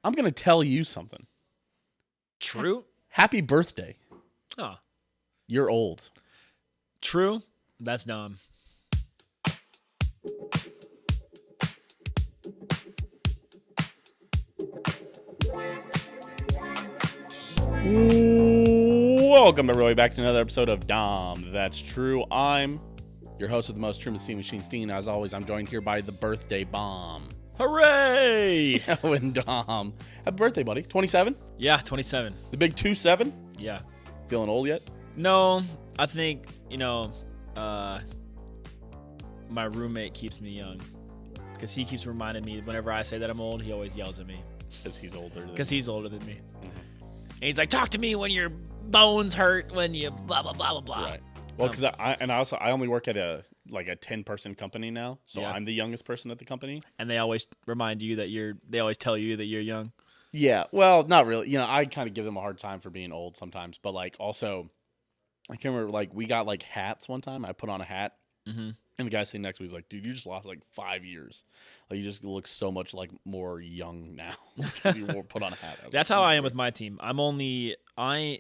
I'm going to tell you something. True? Happy birthday. Oh. You're old. True? That's dumb. Welcome, everybody, back to another episode of Dahm. That's true. I'm your host with the most, Truman Steam Machine Steen. As always, I'm joined here by the birthday bomb. Hooray! Owen Dahm. Happy birthday, buddy. 27? Yeah, 27. The big 2-7? Yeah. Feeling old yet? No, I think, my roommate keeps me young. Because he keeps reminding me whenever I say that I'm old, he always yells at me. Because he's older than Because he's older than me. Mm-hmm. And he's like, talk to me when your bones hurt, when you blah, blah, blah, blah, blah. Right. Well, because I only work at a 10-person company now, so yeah. I'm the youngest person at the company. And they always remind you that they always tell you that you're young. Yeah, well, not really. I kind of give them a hard time for being old sometimes, but also, I can't remember. We got hats one time. I put on a hat, and the guy sitting next to me was like, "Dude, you just lost 5 years. You just look so much more young now. You won't put on a hat." That's how I am with my team.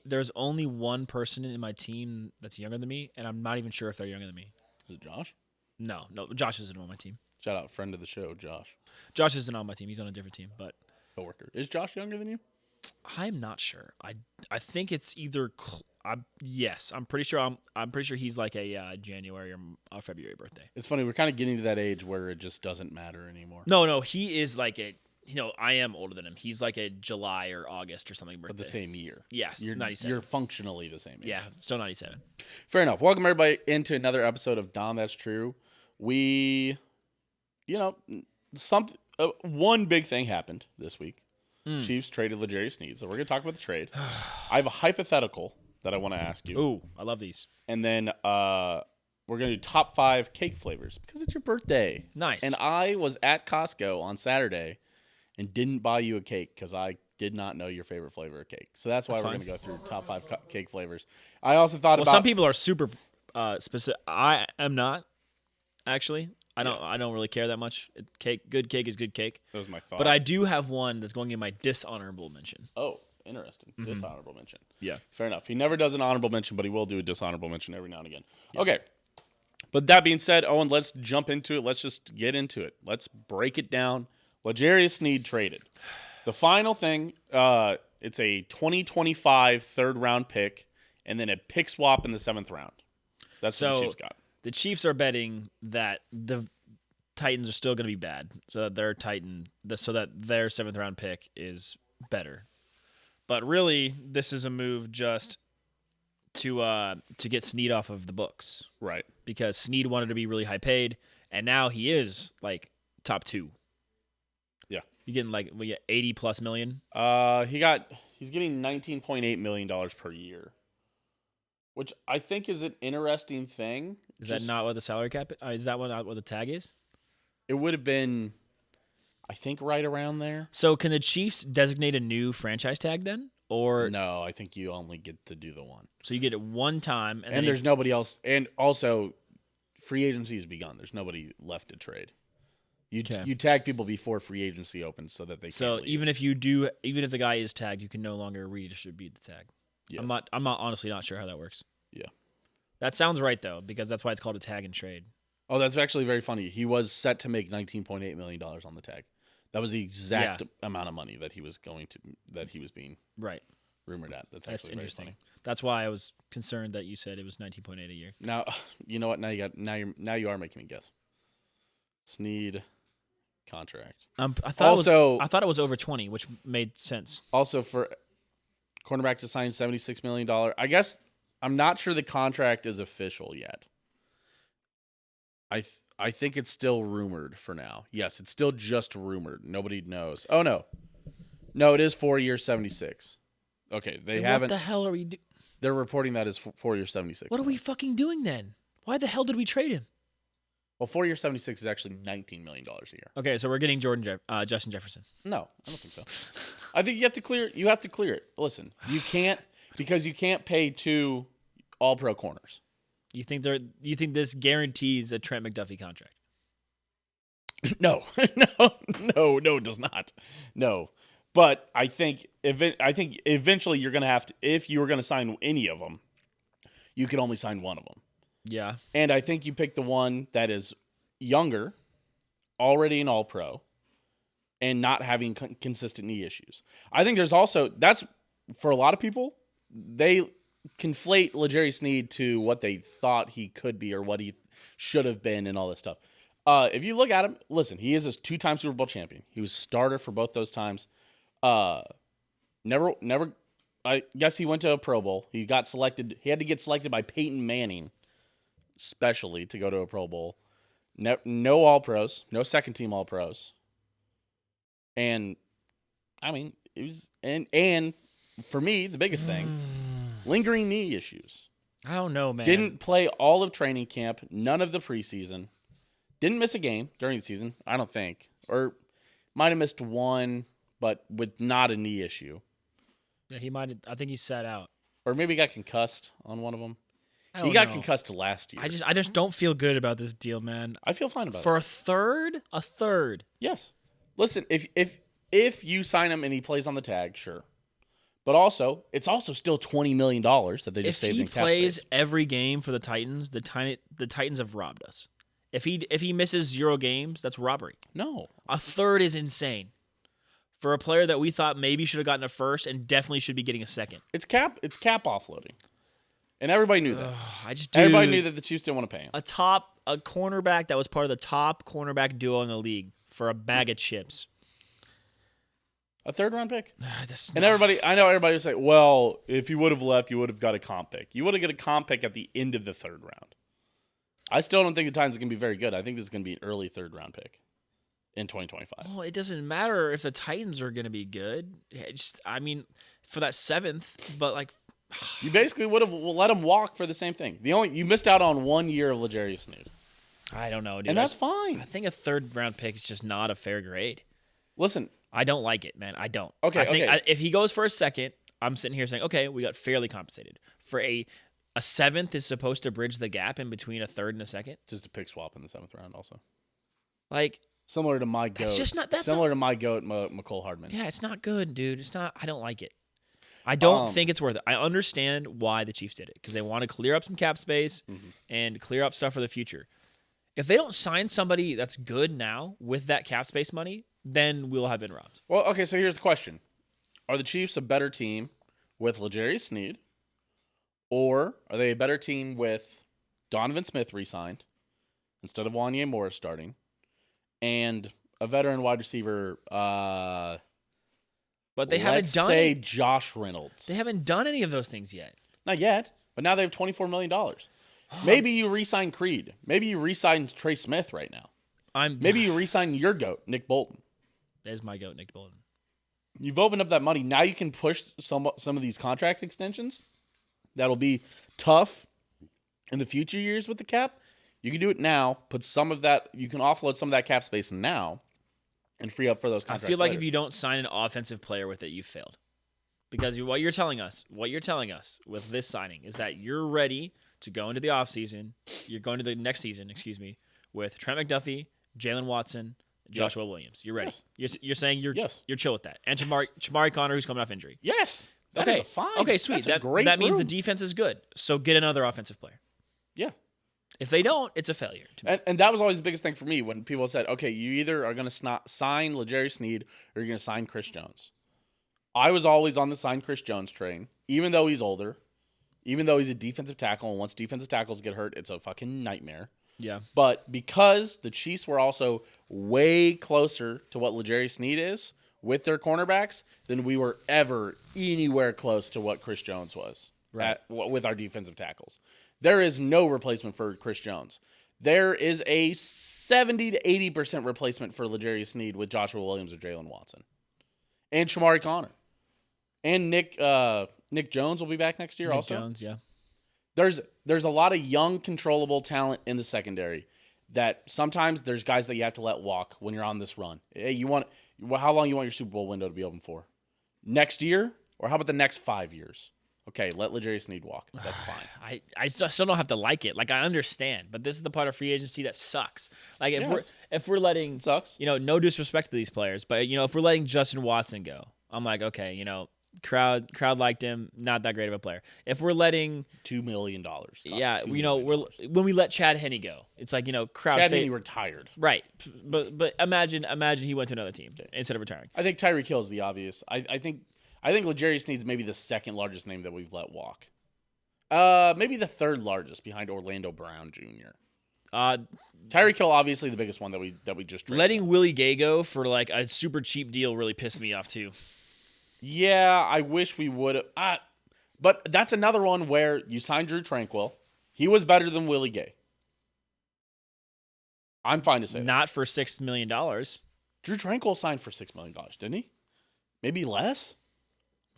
There's only one person in my team that's younger than me, and I'm not even sure if they're younger than me. Is it Josh? No, Josh isn't on my team. Shout out, friend of the show, Josh. Josh isn't on my team. He's on a different team, but coworker. Is Josh younger than you? I'm not sure. I think it's either. Yes, I'm pretty sure. I'm pretty sure he's like a January or February birthday. It's funny. We're kind of getting to that age where it just doesn't matter anymore. No, he is like a. I am older than him. He's like a July or August or something birthday. But the same year. Yes, you're 97. You're functionally the same age. Yeah, still 97. Fair enough. Welcome everybody into another episode of Dahm. That's true. We, one big thing happened this week. Chiefs traded L'Jarius Sneed, so we're going to talk about the trade. I have a hypothetical that I want to ask you. Ooh, I love these. And then we're going to do top 5 cake flavors because it's your birthday. Nice. And I was at Costco on Saturday and didn't buy you a cake because I did not know your favorite flavor of cake. So that's why we're going to go through top 5 cake flavors. I also thought about... some people are super specific. I am not, actually. I don't really care that much. Good cake is good cake. That was my thought. But I do have one that's going in my dishonorable mention. Oh, interesting. Dishonorable mention. Yeah. Fair enough. He never does an honorable mention, but he will do a dishonorable mention every now and again. Yeah. Okay. But that being said, Owen, let's jump into it. Let's just get into it. Let's break it down. L'Jarius Sneed traded. The final thing, it's a 2025 third-round pick and then a pick swap in the 7th round. That's what the Chiefs got. The Chiefs are betting that the Titans are still going to be bad, so that their 7th round pick is better. But really, this is a move just to get Sneed off of the books, right? Because Sneed wanted to be really high paid, and now he is top 2. Yeah, you're getting 80+ million. He's getting $19.8 million per year, which I think is an interesting thing. Is that not what the salary cap? Is that not what the tag is? It would have been, I think, right around there. So can the Chiefs designate a new franchise tag then? Or no, I think you only get to do the one. So you get it one time. And there's nobody else. And also, free agency has begun. There's nobody left to trade. You tag people before free agency opens so that they So can't even if the guy is tagged, you can no longer redistribute the tag. Yes. I'm honestly not sure how that works. Yeah. That sounds right, though, because that's why it's called a tag and trade. Oh, that's actually very funny. He was set to make $19.8 million on the tag. That was the exact amount of money that he was being rumored at. That's actually interesting. Very funny. That's why I was concerned that you said it was 19.8 a year. Now, you know what? Now you are making me guess. Sneed contract. I thought it was over 20, which made sense. Also, for cornerback to sign $76 million, I guess. I'm not sure the contract is official yet. I think it's still rumored for now. Yes, it's still just rumored. Nobody knows. Oh, no. No, it is 4 years, 76. Okay, haven't. What the hell are we doing? They're reporting that as 4 years, 76. What are we fucking doing then? Why the hell did we trade him? Well, 4 years, 76 is actually $19 million a year. Okay, so we're getting Justin Jefferson. No, I don't think so. I think you have to clear it. Listen, you can't pay 2 all-pro corners. You think this guarantees a Trent McDuffie contract? No, it does not. No, But I think eventually you're going to have to, if you were going to sign any of them, you could only sign one of them. Yeah. And I think you pick the one that is younger, already an All-Pro, and not having consistent knee issues. I think there's also, that's, for a lot of people, they conflate L'Jarius Sneed to what they thought he could be or what he should have been and all this stuff. If you look at him, listen, he is a 2-time Super Bowl champion. He was starter for both those times. Never. I guess he went to a Pro Bowl. He got selected. He had to get selected by Peyton Manning, specially, to go to a Pro Bowl. No All-Pros, no second-team All-Pros. And, I mean, it was, and for me, the biggest thing, lingering knee issues. I don't know, man. Didn't play all of training camp, none of the preseason. Didn't miss a game during the season, I don't think. Or might have missed one, but with not a knee issue. Yeah, he might. I think he sat out. Or maybe he got concussed on one of them. I He got concussed last year. I just don't feel good about this deal, man. I feel fine about it. For a third. Yes. Listen, if you sign him and he plays on the tag, sure. But also, it's also still $20 million that they just saved in cap space. If he plays every game for the Titans, the Titans have robbed us. If he misses 0 games, that's robbery. No. A third is insane. For a player that we thought maybe should have gotten a first and definitely should be getting a second. It's cap offloading. And everybody knew that. Everybody knew that the Chiefs didn't want to pay him. A cornerback that was part of the top cornerback duo in the league for a bag of chips. A 3rd-round pick. And I know everybody would say, well, if you would have left, you would have got a comp pick. You would have got a comp pick at the end of the 3rd round. I still don't think the Titans are going to be very good. I think this is going to be an early 3rd-round pick in 2025. Well, it doesn't matter if the Titans are going to be good. For that 7th, but like... You basically would have let him walk for the same thing. You missed out on 1 year of L'Jarius Sneed. I don't know, dude. And that's fine. I think a 3rd-round pick is just not a fair grade. Listen. I don't like it, man. I don't. Okay, if he goes for a second, I'm sitting here saying, okay, we got fairly compensated. For a 7th is supposed to bridge the gap in between a 3rd and a 2nd. Just a pick swap in the 7th round also. Like... Similar to my goat. To my goat, McCole Hardman. Yeah, it's not good, dude. It's not. I don't like it. I don't think it's worth it. I understand why the Chiefs did it because they want to clear up some cap space and clear up stuff for the future. If they don't sign somebody that's good now with that cap space money, then we'll have been robbed. Well, okay, so here's the question. Are the Chiefs a better team with L'Jarius Sneed, or are they a better team with Donovan Smith re-signed instead of Wanye Morris starting, and a veteran wide receiver, but they haven't done say Josh Reynolds. They haven't done any of those things yet. Not yet, but now they have $24 million. Maybe you re-sign Creed. Maybe you re-sign Trey Smith right now. Maybe you re-sign your GOAT, Nick Bolton. There's my GOAT, Nick Bolton. You've opened up that money. Now you can push some of these contract extensions. That'll be tough in the future years with the cap. You can do it now. Put some of that. You can offload some of that cap space now, and free up for those contracts. I feel like later. if you don't sign an offensive player with it, you failed. Because what you're telling us with this signing is that you're ready to go into the offseason. You're going to the next season, with Trent McDuffie, Jalen Watson, Joshua Williams. You're ready. Yes. You're saying you're chill with that. And Shamari Connor, who's coming off injury. Yes. That okay. is fine. Okay, sweet. That means the defense is good. So get another offensive player. Yeah. If they don't, it's a failure. And that was always the biggest thing for me when people said, okay, you either are going to sign L'Jarius Sneed or you're going to sign Chris Jones. I was always on the sign Chris Jones train, even though he's older, even though he's a defensive tackle. And once defensive tackles get hurt, it's a fucking nightmare. Yeah. But because the Chiefs were also way closer to what L'Jarius Sneed is with their cornerbacks than we were ever anywhere close to what Chris Jones was with our defensive tackles. There is no replacement for Chris Jones. There is a 70 to 80% replacement for L'Jarius Sneed with Joshua Williams or Jalen Watson. And Shamari Connor. And Nick Jones will be back next year also. Nick Jones, yeah. There's a lot of young, controllable talent in the secondary that sometimes there's guys that you have to let walk when you're on this run. Hey, how long you want your Super Bowl window to be open for? Next year? Or how about the next 5 years? Okay, let L'Jarius Sneed walk. That's fine. I still don't have to like it. Like, I understand, but this is the part of free agency that sucks. Like, if we're letting, it sucks. No disrespect to these players, but if we're letting Justin Watson go, I'm like, okay, crowd liked him, not that great of a player. If we're letting $2 million. When we let Chad Henne go, it's like, crowd. Chad Henne retired. Right, but imagine he went to another team instead of retiring. I think Tyreek Hill is the obvious. I think L'Jarius Sneed's maybe the second largest name that we've let walk. Maybe the third largest behind Orlando Brown Jr. Tyreek Hill, obviously the biggest one that we just traded. Letting Willie Gay go for like a super cheap deal really pissed me off too. Yeah, I wish we would have. But that's another one where you signed Drew Tranquill. He was better than Willie Gay. I'm fine to say not for $6 million. Drew Tranquill signed for $6 million, didn't he? Maybe less.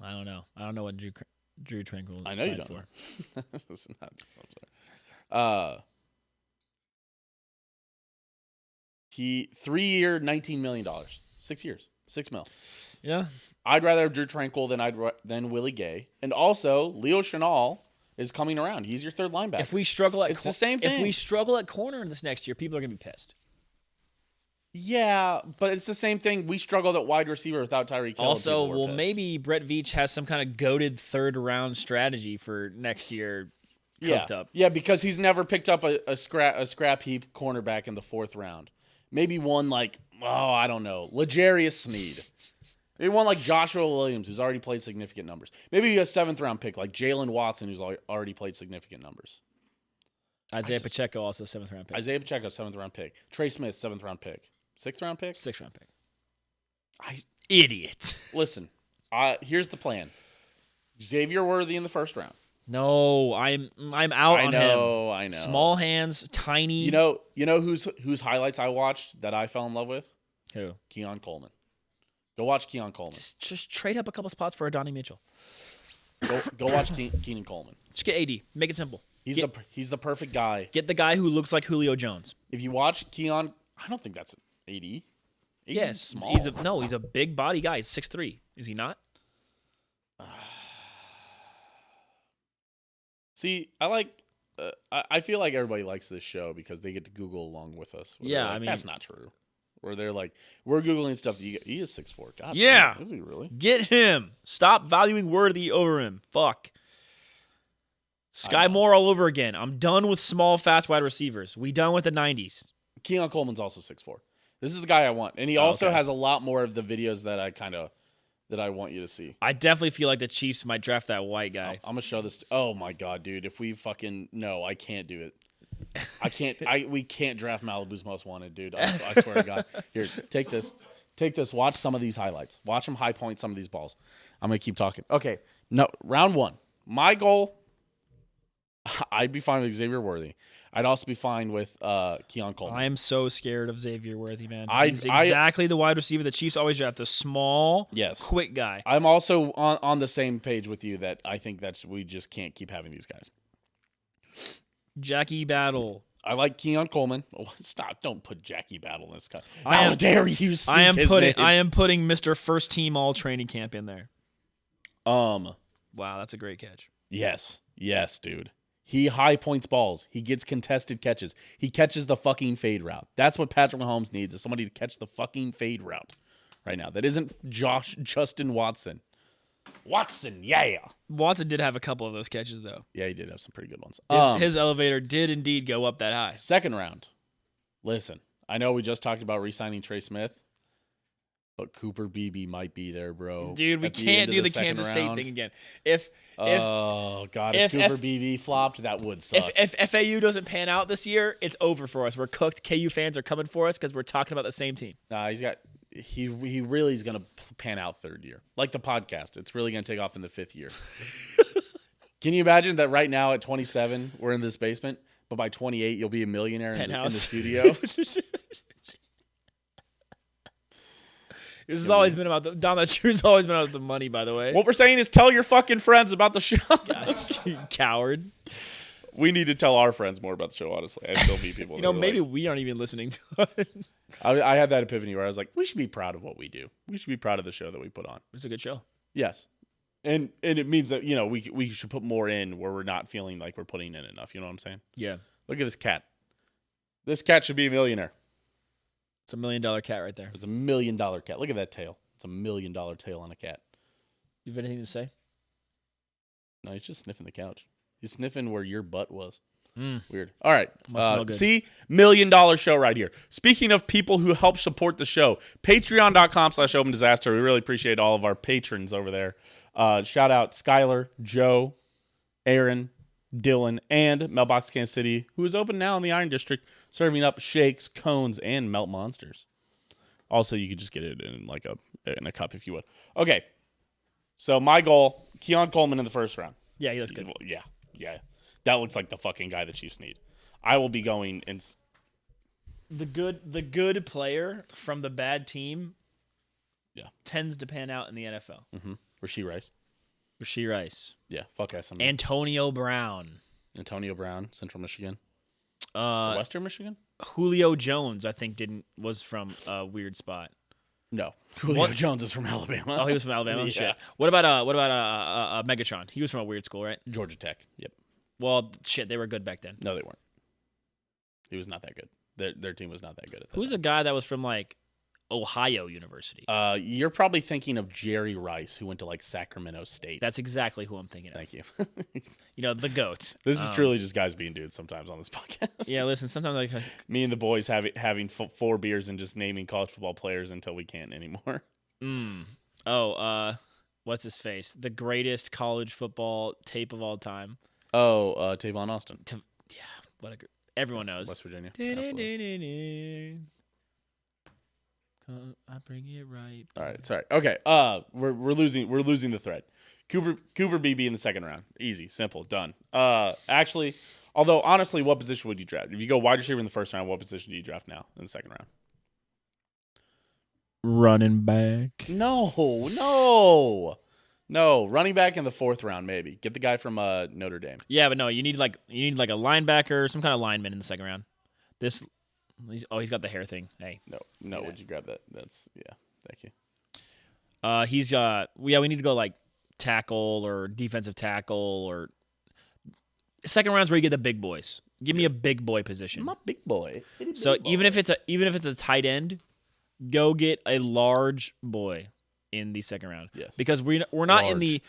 I don't know. I don't know what Drew Tranquill. I know you don't. For. He 3-year, $19 million. 6 years, $6 million. Yeah, I'd rather have Drew Tranquill than Willie Gay, and also Leo Chenal is coming around. He's your third linebacker. If we struggle it's the same thing. If we struggle at corner this next year, people are gonna be pissed. Yeah, but it's the same thing. We struggled at wide receiver without Tyreek Hill. Also, well, maybe Brett Veach has some kind of goated third round strategy for next year. Cooked up. Yeah, because he's never picked up a scrap heap cornerback in the 4th round. Maybe one like, I don't know, L'Jarius Sneed. Maybe one like Joshua Williams, who's already played significant numbers. Maybe a 7th round pick like Jalen Watson, who's already played significant numbers. Isaiah Pacheco, also 7th round pick. Isaiah Pacheco, 7th round pick. Trey Smith, 7th round pick. 6th round pick? 6th round pick. Idiot. Listen, here's the plan. Xavier Worthy in the 1st round. No, I'm out on him. I know. Small hands, tiny. You know whose highlights I watched that I fell in love with? Who? Keon Coleman. Go watch Keon Coleman. Just trade up a couple spots for Adonai Mitchell. Go watch Keenan Coleman. Just get AD. Make it simple. He's the perfect guy. Get the guy who looks like Julio Jones. If you watch Keon, I don't think that's AD. Yes, small. He's a big body guy. He's 6'3". Is he not? See, I feel like everybody likes this show because they get to Google along with us. Yeah, I mean that's not true. Where they're like, we're Googling stuff. He is 6'4". God, yeah, damn, is he really? Get him. Stop valuing Worthy over him. Fuck. Sky Moore all over again. I'm done with small, fast wide receivers. We done with the 90s. Keon Coleman's also 6'4". This is the guy I want, and he also has a lot more of the videos that I want you to see. I definitely feel like the Chiefs might draft that white guy. I'm gonna show this. Oh my god, dude! If we fucking no, I can't do it. I can't. We can't draft Malibu's Most Wanted, dude. I swear to God. Here, take this. Take this. Watch some of these highlights. Watch him high point some of these balls. I'm gonna keep talking. Okay. No, round 1. My goal. I'd be fine with Xavier Worthy. I'd also be fine with Keon Coleman. I am so scared of Xavier Worthy, man. He's exactly the wide receiver the Chiefs always draft, the small, quick guy. I'm also on the same page with you that I think we just can't keep having these guys. Jackie Battle. I like Keon Coleman. Oh, stop! Don't put Jackie Battle in this guy. How dare you speak his name? I am putting Mr. First Team All Training Camp in there. Wow, that's a great catch. Yes, dude. He high points balls. He gets contested catches. He catches the fucking fade route. That's what Patrick Mahomes needs, is somebody to catch the fucking fade route right now. That isn't Justin Watson. Watson, yeah. Watson did have a couple of those catches, though. Yeah, he did have some pretty good ones. His elevator did indeed go up that high. 2nd round. Listen, I know we just talked about re-signing Trey Smith, but Cooper Beebe might be there, bro. Dude, we can't do the Kansas State thing again. If Cooper Beebe flopped, that would suck. If FAU doesn't pan out this year, it's over for us. We're cooked. KU fans are coming for us because we're talking about the same team. Nah, he really is going to pan out 3rd year. Like the podcast. It's really going to take off in the 5th year. Can you imagine that right now at 27, we're in this basement, but by 28, you'll be a millionaire in the studio? This has always been about Dahm, that sure always been about the money, by the way. What we're saying is tell your fucking friends about the show. Gosh, coward. We need to tell our friends more about the show, honestly. I still meet people. Maybe we aren't even listening to it. I had that epiphany where I was like, we should be proud of what we do. We should be proud of the show that we put on. It's a good show. Yes. And it means that, we should put more in where we're not feeling like we're putting in enough. You know what I'm saying? Yeah. Look at this cat. This cat should be a millionaire. It's $1 million cat right there. It's $1 million cat. Look at that tail. It's $1 million tail on a cat. You have anything to say? No, he's just sniffing the couch. He's sniffing where your butt was. Mm. Weird. All right. Must smell good. See? $1 million show right here. Speaking of people who help support the show, patreon.com/opendisaster. We really appreciate all of our patrons over there. Shout out Skylar, Joe, Aaron, Dylan, and Mailbox Kansas City, who is open now in the Iron District, serving up shakes, cones, and melt monsters. Also, you could just get it in in a cup if you would. Okay. So my goal, Keon Coleman in the first round. Yeah, he looks good. Yeah. That looks like the fucking guy the Chiefs need. I will be going in. The good player from the bad team tends to pan out in the NFL. Mm-hmm. Rasheed Rice. Rasheed Rice. Yeah, fuck SMU. Antonio Brown. Antonio Brown, Central Michigan. Uh, Western Michigan? Julio Jones, I think, was from a weird spot. No. Julio Jones is from Alabama. Oh, he was from Alabama? Yeah. Shit. What about Megatron? He was from a weird school, right? Georgia Tech. Yep. Well, shit, they were good back then. No, they weren't. He was not that good. Their team was not that good at that. Who's the guy that was from Ohio University? You're probably thinking of Jerry Rice, who went to Sacramento State. That's exactly who I'm thinking of. Thank you. The GOAT. This is truly just guys being dudes sometimes on this podcast. Yeah, listen, sometimes me and the boys having 4 beers and just naming college football players until we can't anymore. What's his face? The greatest college football tape of all time. Tavon Austin. Everyone knows. West Virginia. Absolutely. I bring it right. All right, sorry. Okay. We're losing the thread. Cooper BB in the second round. Easy, simple, done. Actually, although honestly, what position would you draft? If you go wide receiver in the first round, what position do you draft now in the second round? Running back. No. Running back in the fourth round, maybe. Get the guy from Notre Dame. Yeah, but no, you need a linebacker, some kind of lineman in the second round. He's got the hair thing. Hey. No. Would you grab that? That's Thank you. We need to go tackle or defensive tackle or second round's where you get the big boys. Give me a big boy position. I'm a big boy. So even if it's a tight end, go get a large boy in the second round. Yes. Because we're not in the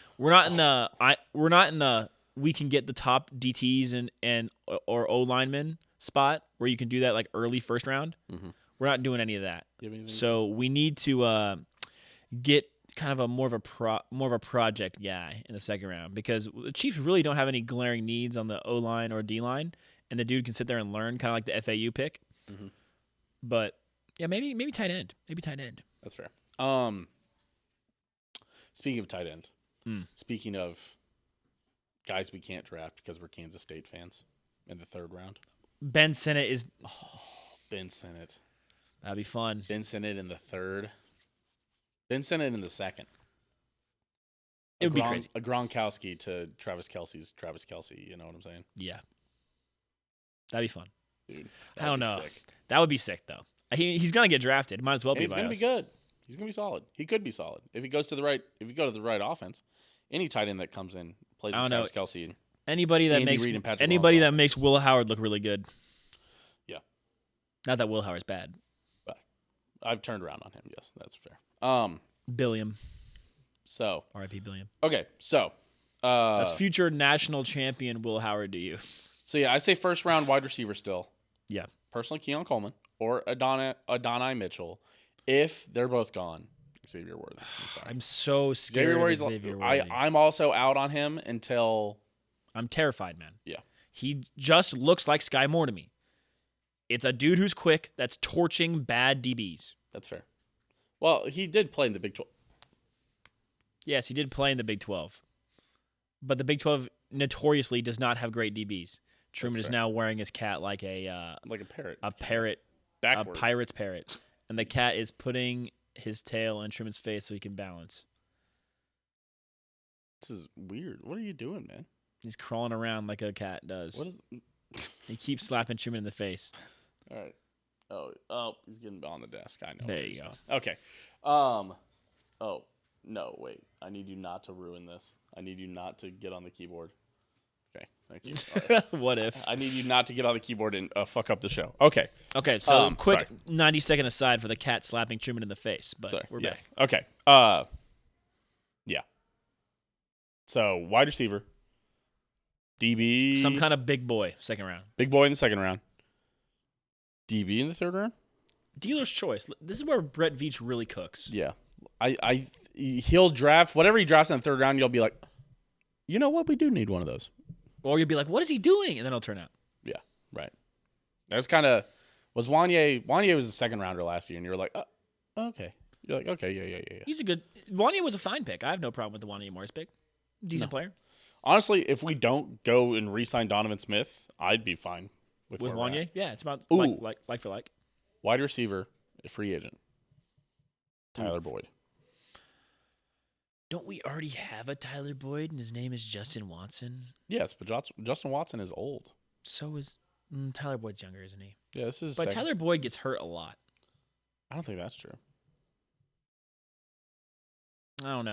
we can get the top DTs and or O linemen spot where you can do that early first round. Mm-hmm. We're not doing any of that. So we need to get kind of more of a project guy in the second round because the Chiefs really don't have any glaring needs on the O line or D line, and the dude can sit there and learn, kind of like the FAU pick. Mm-hmm. But yeah, maybe tight end. Maybe tight end. That's fair. Speaking of tight end, speaking of guys we can't draft because we're Kansas State fans in the third round. Ben Sinnott is. Ben Sinnott. That'd be fun. Ben Sinnott in the third. Ben Sinnott in the second. It would be crazy. A Gronkowski to Travis Kelce's Travis Kelce. You know what I'm saying? Yeah. That'd be fun. Dude, I don't know. Sick. That would be sick, though. He's going to get drafted. Might as well be. He's going to be good. He's going to be solid. He could be solid. If he goes to the right, if you go to the right offense, any tight end that comes in plays with Travis Kelce. Anybody that makes Will Howard look really good. Yeah. Not that Will Howard's bad. But I've turned around on him. Yes, that's fair. Billiam. So R.I.P. Billiam. Okay, so that's future national champion Will Howard to you. So yeah, I say first round wide receiver still. Yeah. Personally, Keon Coleman or Adonai Mitchell. If they're both gone, Xavier Worthy. I'm so scared of Xavier Worthy. I'm also out on him until... I'm terrified, man. Yeah. He just looks like Sky Moore to me. It's a dude who's quick that's torching bad DBs. That's fair. Well, he did play in the Big 12. Yes, he did play in the Big 12. But the Big 12 notoriously does not have great DBs. Truman is now wearing his cat like a parrot. A parrot. Backwards. A pirate's parrot. And the cat is putting his tail on Truman's face so he can balance. This is weird. What are you doing, man? He's crawling around like a cat does. What is... He keeps slapping Truman in the face. All right. Oh, he's getting on the desk. I know. There you go. Okay. Oh, no, wait. I need you not to ruin this. I need you not to get on the keyboard Okay, thank you. Sorry. What if? I need you not to get on the keyboard and fuck up the show. Okay. Okay, so quick sorry. 90-second aside for the cat slapping Truman in the face, but Sorry. we're yes. back. Okay. Yeah. So wide receiver, DB, Some kind of big boy, second round. big boy in the second round, DB in the third round. Dealer's choice. This is where Brett Veach really cooks. Yeah. He'll draft whatever he drafts in the third round. You'll be like, you know what? We do need one of those. Or you'll be like, what is he doing? And then it'll turn out. Yeah. Right. That's kind of was Wanye. Wanye was a second rounder last year, and you were like, okay. You're like, okay, yeah. He's a good. Wanye was a fine pick. I have no problem with the Wanye Morris pick. Decent player. Honestly, if we don't go and re-sign Donovan Smith, I'd be fine with where we're Wanye. at. Yeah, it's about Ooh. like for like. Wide receiver, a free agent, Tyler Boyd. Don't we already have a Tyler Boyd, and his name is Justin Watson? Yes, but Justin Watson is old. So is Tyler Boyd's younger, isn't he? Yeah, this is. But Tyler Boyd gets hurt a lot. I don't think that's true. I don't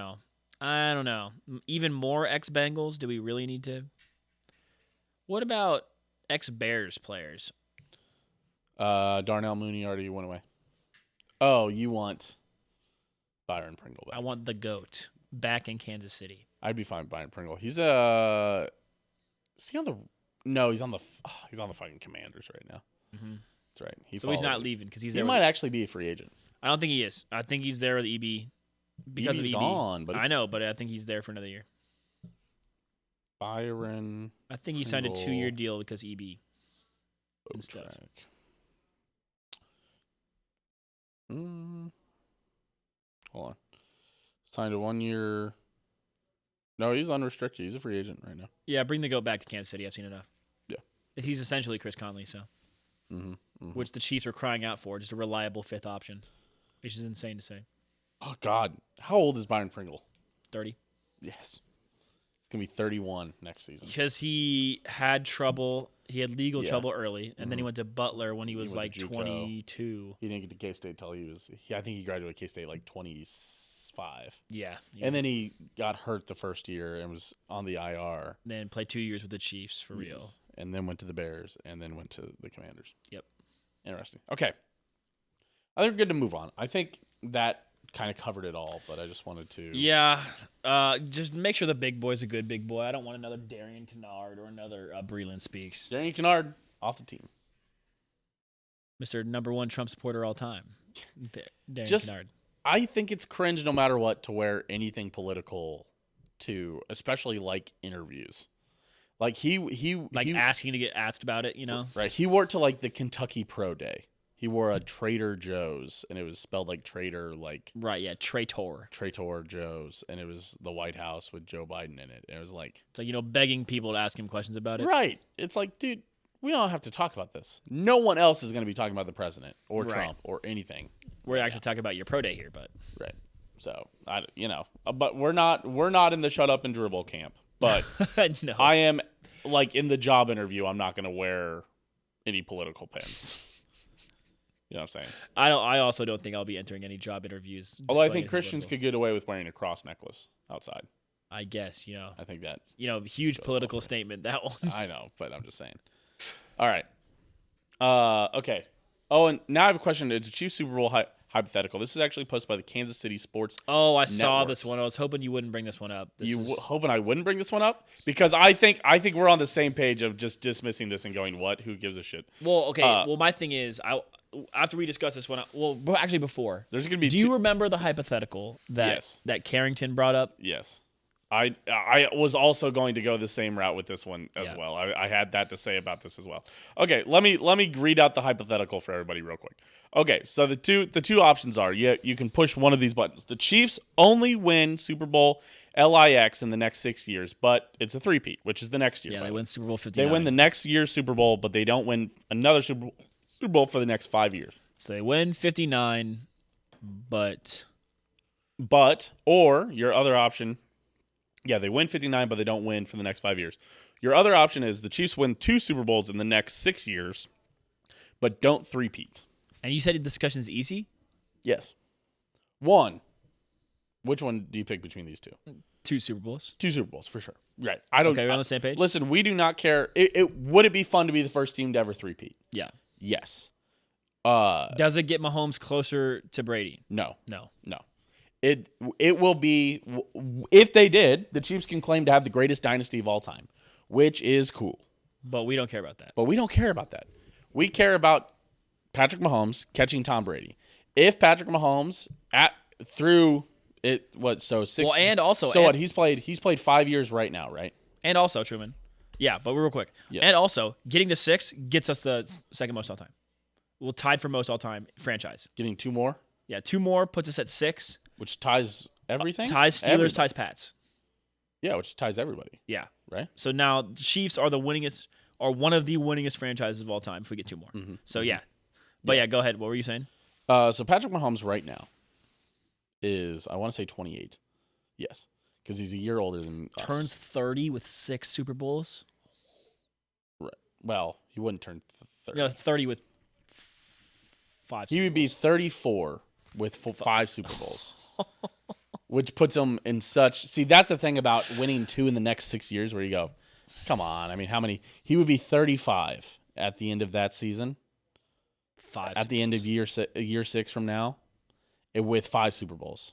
know. Even more ex-Bengals? Do we really need to? What about ex-Bears players? Darnell Mooney already went away. Oh, you want Byron Pringle back? I want the GOAT back in Kansas City. I'd be fine with Byron Pringle. Is he on the? No, he's on the fucking Commanders right now. Mm-hmm. That's right. He's not leaving because he's He there. might actually be a free agent. I don't think he is. I think he's there with EB because EB's of EB. gone, but I know, but I think he's there for another year. Byron. I think he signed a Pringle. 2-year deal because EB and stuff. Hold on. Signed a 1-year. No, he's unrestricted. He's a free agent right now. Yeah, bring the GOAT back to Kansas City. I've seen enough. Yeah. He's essentially Chris Conley, which the Chiefs are crying out for, just a reliable fifth option, which is insane to say. Oh, God. How old is Byron Pringle? 30. Yes. He's going to be 31 next season. Because he had trouble. He had legal trouble early, and then he went to Butler when he was went like to JUCO. 22. He didn't get to K-State until I think he graduated K-State like 25. Yeah. And then he got hurt the first year and was on the IR. Then played 2 years with the Chiefs for real. And then went to the Bears and then went to the Commanders. Yep. Interesting. Okay. I think we're good to move on. I think that kind of covered it all, but I just wanted to. Yeah. Just make sure the big boy's a good big boy. I don't want another Darian Kennard or another Breland Speaks. Darian Kennard off the team. Mr. Number 1 Trump supporter all time. Darian Kennard. I think it's cringe no matter what to wear anything political to, especially like interviews. Like he asking to get asked about it, Right. He wore it to like the Kentucky Pro Day. He wore a Trader Joe's, and it was spelled like traitor, like right, yeah, Trator Joe's, and it was the White House with Joe Biden in it. And it was like, so begging people to ask him questions about it. Right. It's like, dude, we don't have to talk about this. No one else is going to be talking about the president or Trump or anything. We're actually talking about your pro day here, but right. So but we're not in the shut up and dribble camp. But no. I am like in the job interview. I'm not going to wear any political pins. You know what I'm saying? I also don't think I'll be entering any job interviews. Although I think Christians could get away with wearing a cross necklace outside. I guess, I think that. Huge political statement, that one. I know, but I'm just saying. All right. Okay. Oh, and now I have a question. It's a Chiefs Super Bowl hypothetical. This is actually posted by the Kansas City Sports Oh, I saw Network. this one. I was hoping you wouldn't bring this one up. Hoping I wouldn't bring this one up? Because I think we're on the same page of just dismissing this and going, what? Who gives a shit? Well, okay. My thing is, after we discuss this one, actually before. There's going to be Do you remember the hypothetical that Carrington brought up? Yes. I was also going to go the same route with this one as well. I had that to say about this as well. Okay, let me read out the hypothetical for everybody real quick. Okay, so the two options are you can push one of these buttons. The Chiefs only win Super Bowl LIX in the next 6 years, but it's a three-peat, which is the next year. Yeah, they win Super Bowl 59. They win the next year's Super Bowl, but they don't win another Super Bowl for the next 5 years. So they win 59, but or your other option. Yeah, they win 59, but they don't win for the next 5 years. Your other option is the Chiefs win 2 Super Bowls in the next 6 years, but don't three-peat. And you said the discussion is easy? Yes. 1, Which one do you pick between these two? 2 Super Bowls. 2 Super Bowls for sure. Right. I don't. Okay, we're on the same page. Listen, we do not care. Would it be fun to be the first team to ever three-peat? Yeah. Yes. Does it get Mahomes closer to Brady? No. No. It will be, if they did, the Chiefs can claim to have the greatest dynasty of all time, which is cool. But we don't care about that. But we don't care about that. We care about Patrick Mahomes catching Tom Brady. If Patrick Mahomes through it, so 6. Well, and also, so what he's played 5 years right now, right? And also, Truman. Yeah, but real quick. Yeah. And also, getting to 6 gets us the second most all time. We're tied for most all time franchise. Getting 2 more, Yeah, 2 more puts us at 6. which ties everything. Ties Steelers, Everybody. ties Pats. Yeah, which ties everybody, Yeah. right? So now the Chiefs are the winningest, or one of the winningest franchises of all time if we get 2 more. So yeah. But yeah, go ahead. What were you saying? So Patrick Mahomes right now is, I want to say 28. Yes, because he's a year older than us. Turns 30 with 6 Super Bowls. Right. Well, he wouldn't turn 30. No, 30 with 5 Super He would be Bowls. 34 with 5 Super Bowls, which puts him in such. See, that's the thing about winning 2 in the next 6 years, where you go, come on. I mean, how many? He would be 35 at the end of that season. 5 At the end of year 6 from now, with 5 Super Bowls,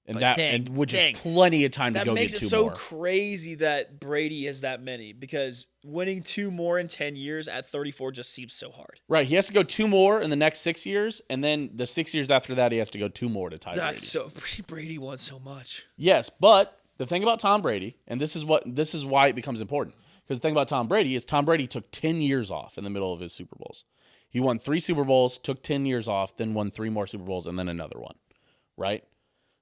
and But which dang. is plenty of time to That go makes get it 2 so more. crazy that Brady has that many, because winning 2 more in 10 years at 34 just seems so hard. Right, he has to go 2 more in the next 6 years, and then the 6 years after that, he has to go 2 more to tie Brady. That's so Brady won so much. Yes, but the thing about Tom Brady, and this is why it becomes important, because the thing about Tom Brady is Tom Brady took 10 years off in the middle of his Super Bowls. He won 3 Super Bowls, took 10 years off, then won 3 more Super Bowls, and then another one, right?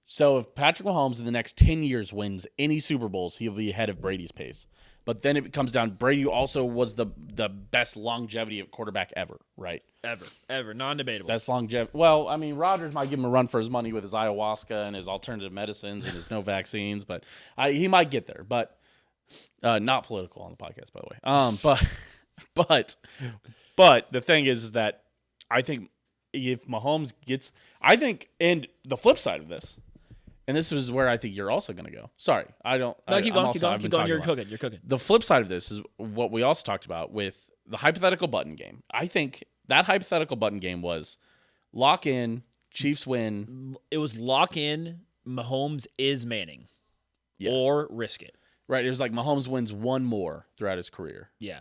So if Patrick Mahomes in the next 10 years wins any Super Bowls, he'll be ahead of Brady's pace. But then it comes down, Brady also was the best longevity of quarterback ever, right? Ever. Non-debatable. Best longevity. Well, I mean, Rodgers might give him a run for his money with his ayahuasca and his alternative medicines and his no vaccines, but he might get there. But not political on the podcast, by the way. But the thing is that I think if Mahomes gets, and the flip side of this, and this is where I think you're also going to go. Sorry, I don't. No, keep going. You're talking cooking. The flip side of this is what we also talked about with the hypothetical button game. I think that hypothetical button game was lock in, Chiefs win. It was lock in, Mahomes is Manning. Yeah. Or risk it. Right. It was like Mahomes wins 1 more throughout his career. Yeah.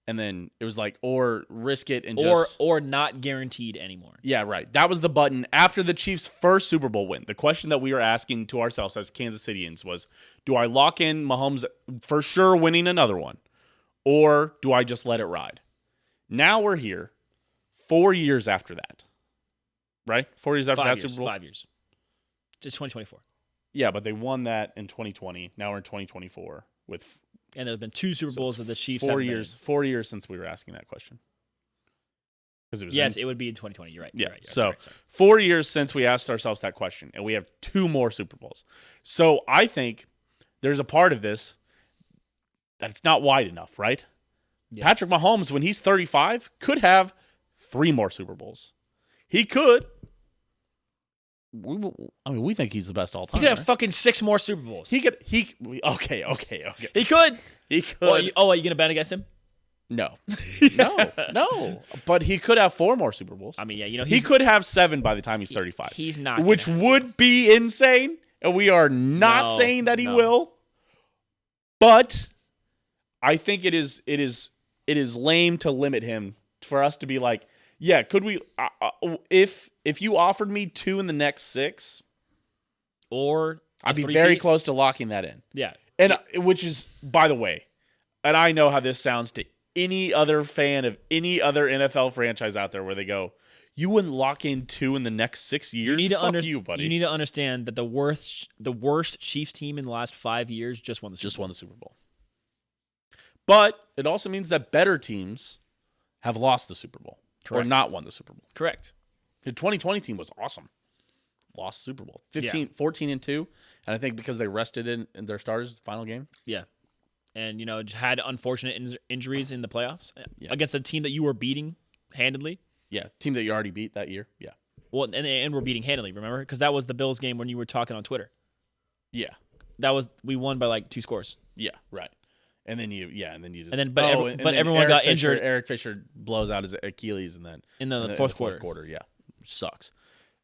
And then it was like, or risk it and or not guaranteed anymore. Yeah, right. That was the button after the Chiefs' first Super Bowl win. The question that we were asking to ourselves as Kansas Cityans was, do I lock in Mahomes for sure winning another one, or do I just let it ride? Now we're here 4 years after that, right? 4 years after that Super Bowl? 5 years. It's 2024. Yeah, but they won that in 2020. Now we're in 2024 with... And there have been 2 Super Bowls that the Chiefs 4 haven't years. been in. 4 years since we were asking that question. It would be in 2020. You're right. Yeah. You're right. So Sorry. 4 years since we asked ourselves that question, and we have 2 more Super Bowls. So I think there's a part of this that it's not wide enough, right? Yeah. Patrick Mahomes, when he's 35, could have 3 more Super Bowls. He could. We think he's the best all time. He could have fucking 6 more Super Bowls. Okay. He could. He could. Well, you gonna bet against him? No. No. But he could have 4 more Super Bowls. I mean, yeah, he could have 7 by the time he's 35. He's not, which would be insane, and we are not saying that he will. But I think it is lame to limit him, for us to be like, yeah, could we? If you offered me 2 in the next 6, or I'd be very close to locking that in. Yeah, and which is, by the way, and I know how this sounds to any other fan of any other NFL franchise out there, where they go, you wouldn't lock in 2 in the next 6 years. You need to buddy. You need to understand that the worst Chiefs team in the last 5 years just won the Super Bowl. But it also means that better teams have lost the Super Bowl. Correct. Or not won the Super Bowl. Correct. The 2020 team was awesome. Lost Super Bowl. 14-2. And I think because they rested in their starters the final game. Yeah. And, had unfortunate injuries in the playoffs against a team that you were beating handedly. Yeah. Team that you already beat that year. Yeah. Well, and we're beating handily. Remember, because that was the Bills game when you were talking on Twitter. Yeah. We won by like 2 scores. Yeah, right. And then you just but everyone Eric got Fisher, injured. Eric Fisher blows out his Achilles and then in the fourth quarter. Yeah, sucks.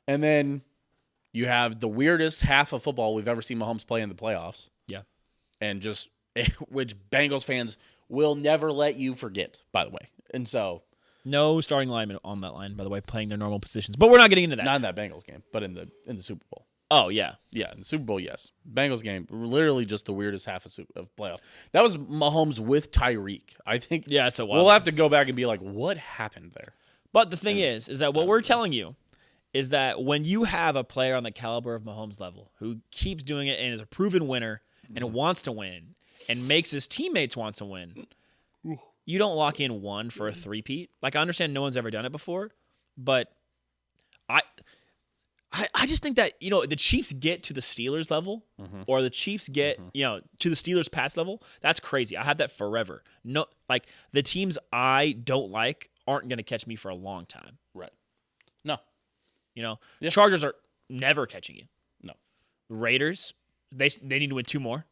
And then you have the weirdest half of football we've ever seen Mahomes play in the playoffs. Yeah, and just which Bengals fans will never let you forget. By the way, and so no starting linemen on that line. By the way, playing their normal positions. But we're not getting into that. Not in that Bengals game, but in the Super Bowl. Oh, yeah. Yeah, in the Super Bowl, yes. Bengals game, literally just the weirdest half of playoff. That was Mahomes with Tyreek. I think so we'll have to go back and be like, what happened there? But the thing is that what we're telling you is that when you have a player on the caliber of Mahomes level who keeps doing it and is a proven winner and wants to win and makes his teammates want to win, you don't lock in one for a three-peat. Like, I understand no one's ever done it before, but I just think that, the Chiefs get to the Steelers level or the Chiefs get, to the Steelers pass level. That's crazy. I have that forever. No, like the teams I don't like aren't going to catch me for a long time. Right. No. Chargers are never catching you. No. Raiders, they need to win 2 more.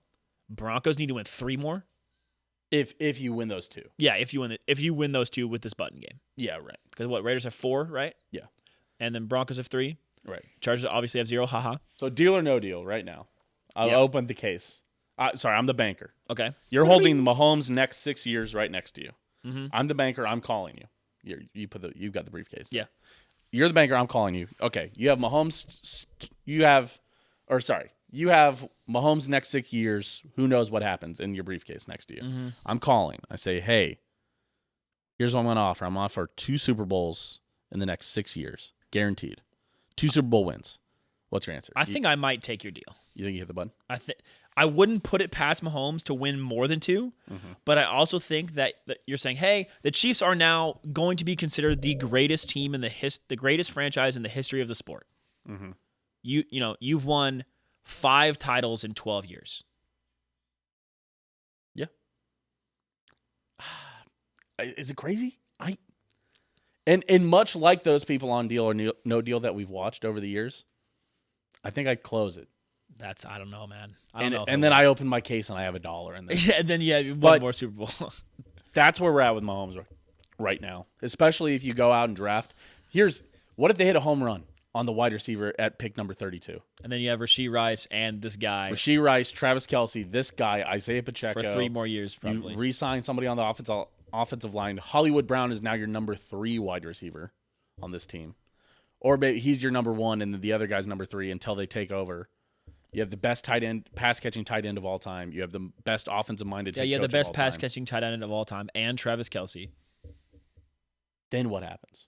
Broncos need to win 3 more. If you win those 2. Yeah, if you win those 2 with this button game. Yeah, right. Because Raiders have 4, right? Yeah. And then Broncos have 3. Right. Chargers obviously have 0. Haha. So deal or no deal right now. I'll open the case. Sorry, I'm the banker. Okay. You're holding Mahomes' next 6 years right next to you. Mm-hmm. I'm the banker. I'm calling you. You've got the briefcase. Yeah. You're the banker. I'm calling you. Okay. You have Mahomes. You have Mahomes' next 6 years. Who knows what happens in your briefcase next to you? Mm-hmm. I'm calling. I say, hey, here's what I'm going to offer. I'm going to offer 2 Super Bowls in the next 6 years, guaranteed. 2 Super Bowl wins. What's your answer? I think I might take your deal. You think you hit the button? I wouldn't put it past Mahomes to win more than 2, but I also think that you're saying, hey, the Chiefs are now going to be considered the greatest team in the greatest franchise in the history of the sport. Mm-hmm. You've won 5 titles in 12 years. Yeah. Is it crazy? And much like those people on Deal or No Deal that we've watched over the years, I think I'd close it. I don't know, man. I don't know. And then I open my case and I have $1 in there. Yeah, and then one more Super Bowl. That's where we're at with Mahomes right now, especially if you go out and draft. What if they hit a home run on the wide receiver at pick number 32? And then you have Rashee Rice and this guy. Rashee Rice, Travis Kelce, this guy, Isaiah Pacheco. For 3 more years, probably. You re-sign somebody on the offensive line. Hollywood Brown is now your number 3 wide receiver on this team. Or maybe he's your number 1 and the other guy's number 3 until they take over. You have the best pass-catching tight end of all time. You have the best offensive-minded head coach of all time. Yeah, you have the best pass-catching tight end of all time and Travis Kelce. Then what happens?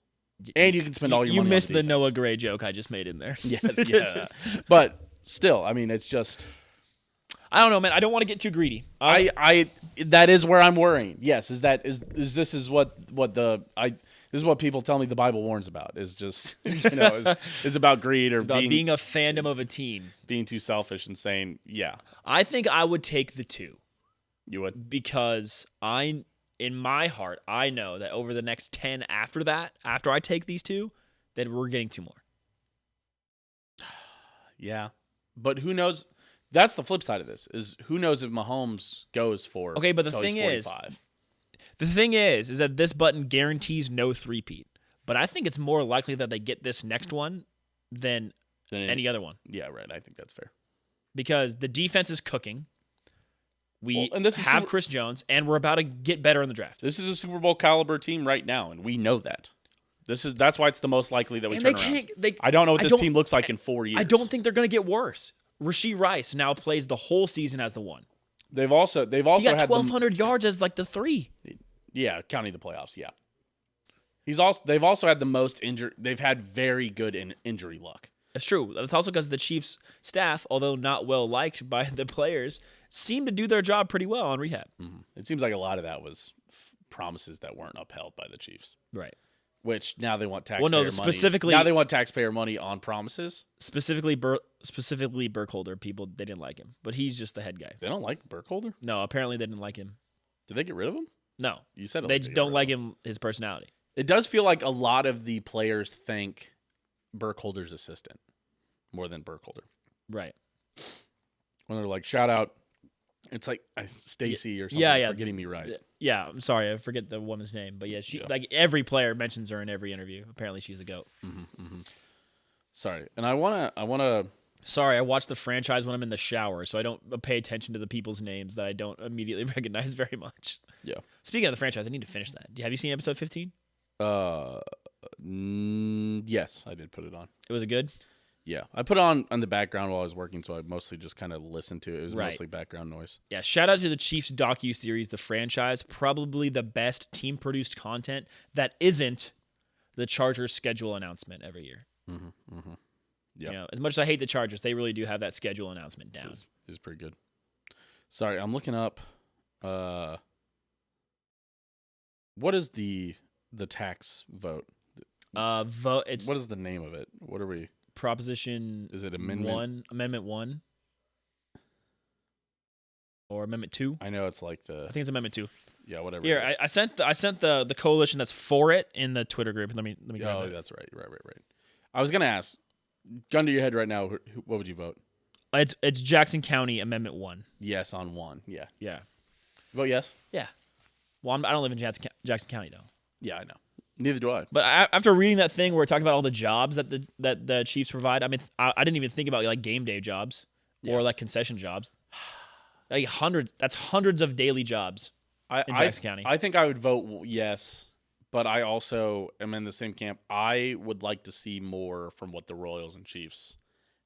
And you can spend all your money on You missed the the defense. Noah Gray joke I just made in there. Yes, yeah. But still, I mean, it's just... I don't know, man. I don't want to get too greedy. That is where I'm worrying. Yes, this is what people tell me the Bible warns about. Is just is about greed or about being a fandom of a team, being too selfish and saying, yeah. I think I would take the 2. You would? Because in my heart, I know that over the next 10 after I take these 2, then we're getting 2 more. Yeah, but who knows? That's the flip side of this. Is who knows if Mahomes goes for? Okay, but the thing is that this button guarantees no 3-peat. But I think it's more likely that they get this next one than any other one. Yeah, right. I think that's fair. Because the defense is cooking. We this have Chris Jones, and we're about to get better in the draft. This is a Super Bowl caliber team right now, and we know that. That's why it's the most likely that we turn around. I don't know what this team looks like in 4 years. I don't think they're going to get worse. Rashee Rice now plays the whole season as the 1. They've also he got 1,200 yards as like the 3. Yeah, counting the playoffs. Yeah, they've also had the most injury. They've had very good injury luck. That's true. That's also because the Chiefs staff, although not well liked by the players, seem to do their job pretty well on rehab. Mm-hmm. It seems like a lot of that was promises that weren't upheld by the Chiefs. Right. Which now they want taxpayer money. Now they want taxpayer money on promises. Specifically Burkholder, people, they didn't like him. But he's just the head guy. They don't like Burkholder? No, apparently they didn't like him. Did they get rid of him? No. You said they just don't like him, his personality. It does feel like a lot of the players think Burkholder's assistant more than Burkholder. Right. When they're like, shout out, it's like Stacy or something for getting me right. Yeah, I'm sorry, I forget the woman's name, but she like every player mentions her in every interview. Apparently, she's the GOAT. Sorry, and I wanna. Sorry, I watch the franchise when I'm in the shower, so I don't pay attention to the people's names that I don't immediately recognize very much. Yeah. Speaking of the franchise, I need to finish that. Have you seen episode 15? Yes, I did put it on. Was it good? Yeah, I put it on the background while I was working, so I mostly just kind of listened to it. It was mostly background noise. Yeah, shout out to the Chiefs docu-series, The Franchise. Probably the best team-produced content that isn't the Chargers schedule announcement every year. Yeah. You know, as much as I hate the Chargers, they really do have that schedule announcement down. It is pretty good. Sorry, I'm looking up. What is the tax vote? It's what is the name of it? What are we? Proposition. Is it Amendment 1, or Amendment 2? I know it's like I think it's Amendment 2. Yeah, whatever. Here, I sent the coalition that's for it in the Twitter group. Let me. Oh, that's right. Right. I was gonna ask. Gun to your head right now. What would you vote? It's Jackson County Amendment 1. Yes on 1. Yeah. Yeah. Vote yes. Yeah. Well, I don't live in Jackson County though. Yeah, I know. Neither do I. But after reading that thing where it talked about all the jobs that the Chiefs provide, I mean, I didn't even think about like game day jobs or like concession jobs. Like hundreds. That's hundreds of daily jobs in Jackson County. I think I would vote yes, but I also am in the same camp. I would like to see more from what the Royals and Chiefs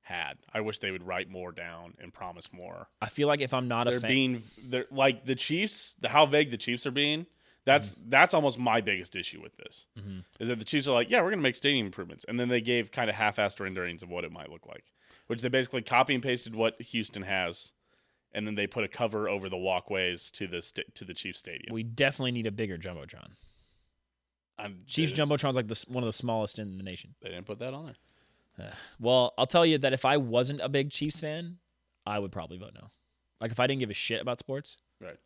had. I wish they would write more down and promise more. I feel like if I'm not a fan, they're like the Chiefs, how vague the Chiefs are being. That's almost my biggest issue with this. Is that the Chiefs are like, yeah, we're going to make stadium improvements, and then they gave kind of half-assed renderings of what it might look like, which they basically copy and pasted what Houston has, and then they put a cover over the walkways to the Chiefs stadium. We definitely need a bigger jumbotron. Chiefs jumbotron's like one of the smallest in the nation. They didn't put that on there. Well, I'll tell you that if I wasn't a big Chiefs fan, I would probably vote no. Like if I didn't give a shit about sports. Right.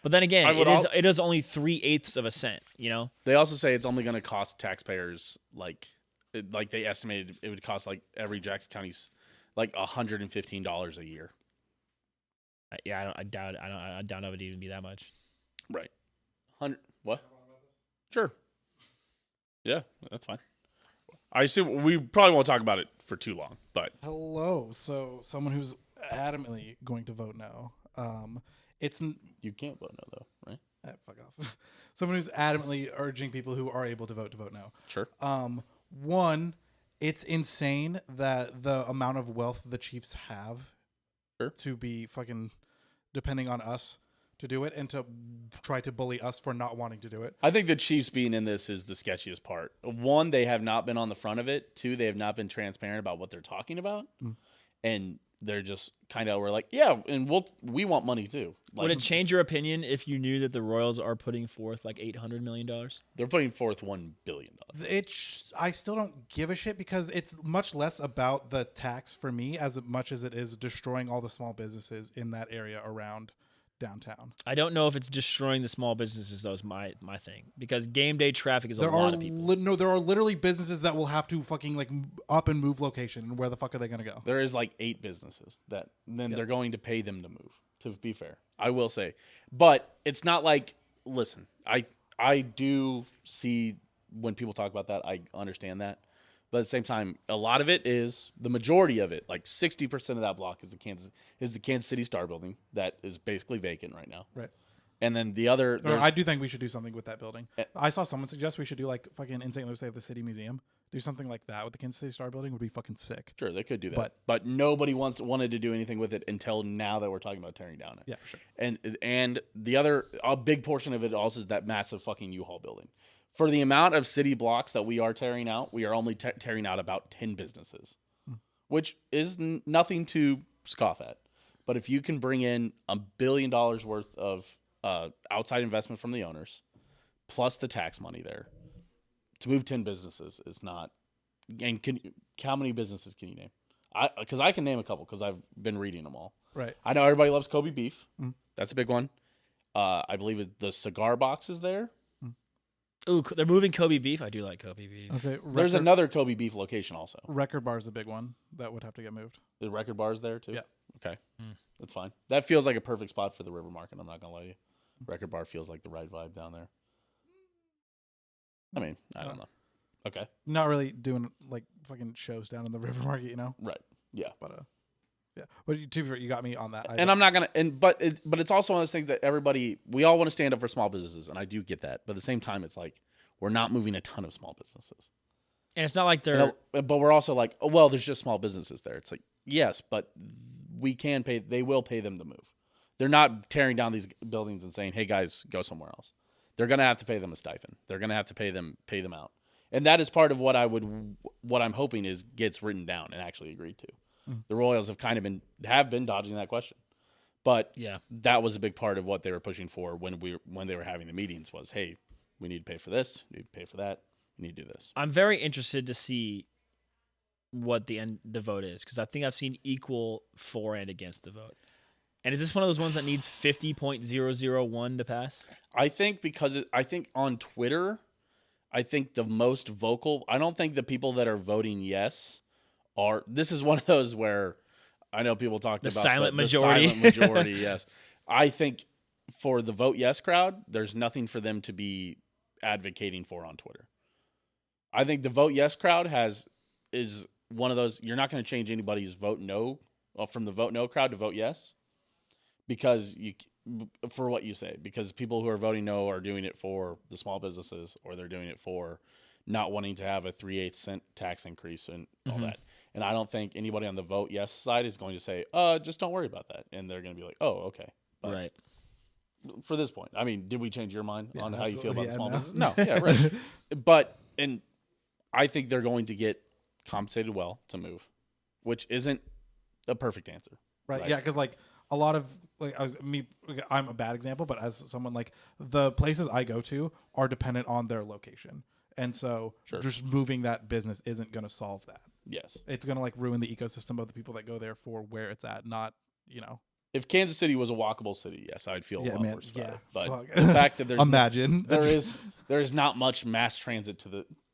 But then again, it is only 3/8 of a cent, you know? They also say it's only going to cost taxpayers like they estimated it would cost like every Jackson County's like $115 a year. Yeah, I doubt it would even be that much. Right. 100 what? Sure. Yeah, that's fine. I assume we probably won't talk about it for too long, but hello. So someone who's adamantly going to vote no. You can't vote no though, right? Fuck off. Someone who's adamantly urging people who are able to vote no. Sure. One, it's insane that the amount of wealth the Chiefs have to be fucking depending on us to do it and to try to bully us for not wanting to do it. I think the Chiefs being in this is the sketchiest part. One, they have not been on the front of it. Two, they have not been transparent about what they're talking about. And they're just kind of, we're like, yeah, and we want money too. Like, would it change your opinion if you knew that the Royals are putting forth like $800 million? They're putting forth $1 billion. I still don't give a shit because it's much less about the tax for me as much as it is destroying all the small businesses in that area around downtown. I don't know if it's destroying the small businesses, though, is my thing. Because game day traffic is a lot of people. There are literally businesses that will have to fucking like up and move location. And where the fuck are they going to go? There is like 8 businesses that then they're going to pay them to move, to be fair. I will say. But it's not like, listen, I do see when people talk about that, I understand that. But at the same time, a lot of it is the majority of it, like 60% of that block is the Kansas City Star building that is basically vacant right now. Right. And then the other, I do think we should do something with that building. I saw someone suggest we should do like fucking in St. Louis, they have the City Museum. Do something like that with the Kansas City Star building would be fucking sick. Sure, they could do that. But nobody wanted to do anything with it until now that we're talking about tearing down it. Yeah, for sure. And the other, a big portion of it also is that massive fucking U-Haul building. For the amount of city blocks that we are tearing out, we are only tearing out about 10 businesses, which is nothing to scoff at. But if you can bring in $1 billion worth of outside investment from the owners, plus the tax money there, to move 10 businesses is not. And how many businesses can you name? Because I can name a couple because I've been reading them all. Right. I know everybody loves Kobe beef. That's a big one. I believe the cigar box is there. Ooh, they're moving Kobe beef. I do like Kobe beef. I'll say There's another Kobe beef location also. Record Bar is a big one that would have to get moved. The Record Bar's there too? Yeah. Okay. That's fine. That feels like a perfect spot for the River Market, I'm not going to lie to you. Record Bar feels like the right vibe down there. I mean, I don't know. Okay. Not really doing like fucking shows down in the River Market, you know? Right. Yeah. But yeah. But to be fair, you got me on that. And I'm not going to but it's also one of those things that we all want to stand up for small businesses, and I do get that. But at the same time, it's like we're not moving a ton of small businesses. And it's not like they're but we're also like, oh, well, there's just small businesses there. It's like, yes, but they will pay them to move. They're not tearing down these buildings and saying, hey guys, go somewhere else. They're going to have to pay them a stipend. They're going to have to pay them out. And that is part of what I'm hoping is gets written down and actually agreed to. The Royals have have been dodging that question. But yeah, that was a big part of what they were pushing for when they were having the meetings was, hey, we need to pay for this, we need to pay for that, we need to do this. I'm very interested to see what the vote is, because I think I've seen equal for and against the vote. And is this one of those ones that needs 50.001 to pass? I think I think on Twitter, I think the most vocal, I don't think the people that are voting yes are, this is one of those where I know people talked about silent majority. The silent majority, yes. I think for the vote yes crowd, there's nothing for them to be advocating for on Twitter. I think the vote yes crowd is one of those, you're not going to change anybody's vote no, from the vote no crowd to vote yes, because for what you say, because people who are voting no are doing it for the small businesses, or they're doing it for not wanting to have a 3/8 cent tax increase and all that. And I don't think anybody on the vote yes side is going to say, just don't worry about that. And they're going to be like, oh, okay. But right. For this point, I mean, did we change your mind on how you feel about the small no. business? No, yeah, right. But, and I think they're going to get compensated well to move, which isn't a perfect answer. Right. Yeah, because like a lot of I'm a bad example, but as someone, like the places I go to are dependent on their location, and so just moving that business isn't going to solve that. Yes, it's going to like ruin the ecosystem of the people that go there for where it's at. Not If Kansas City was a walkable city, yes, I'd feel a lot worse about it. But fuck. the fact that there's there is not much mass transit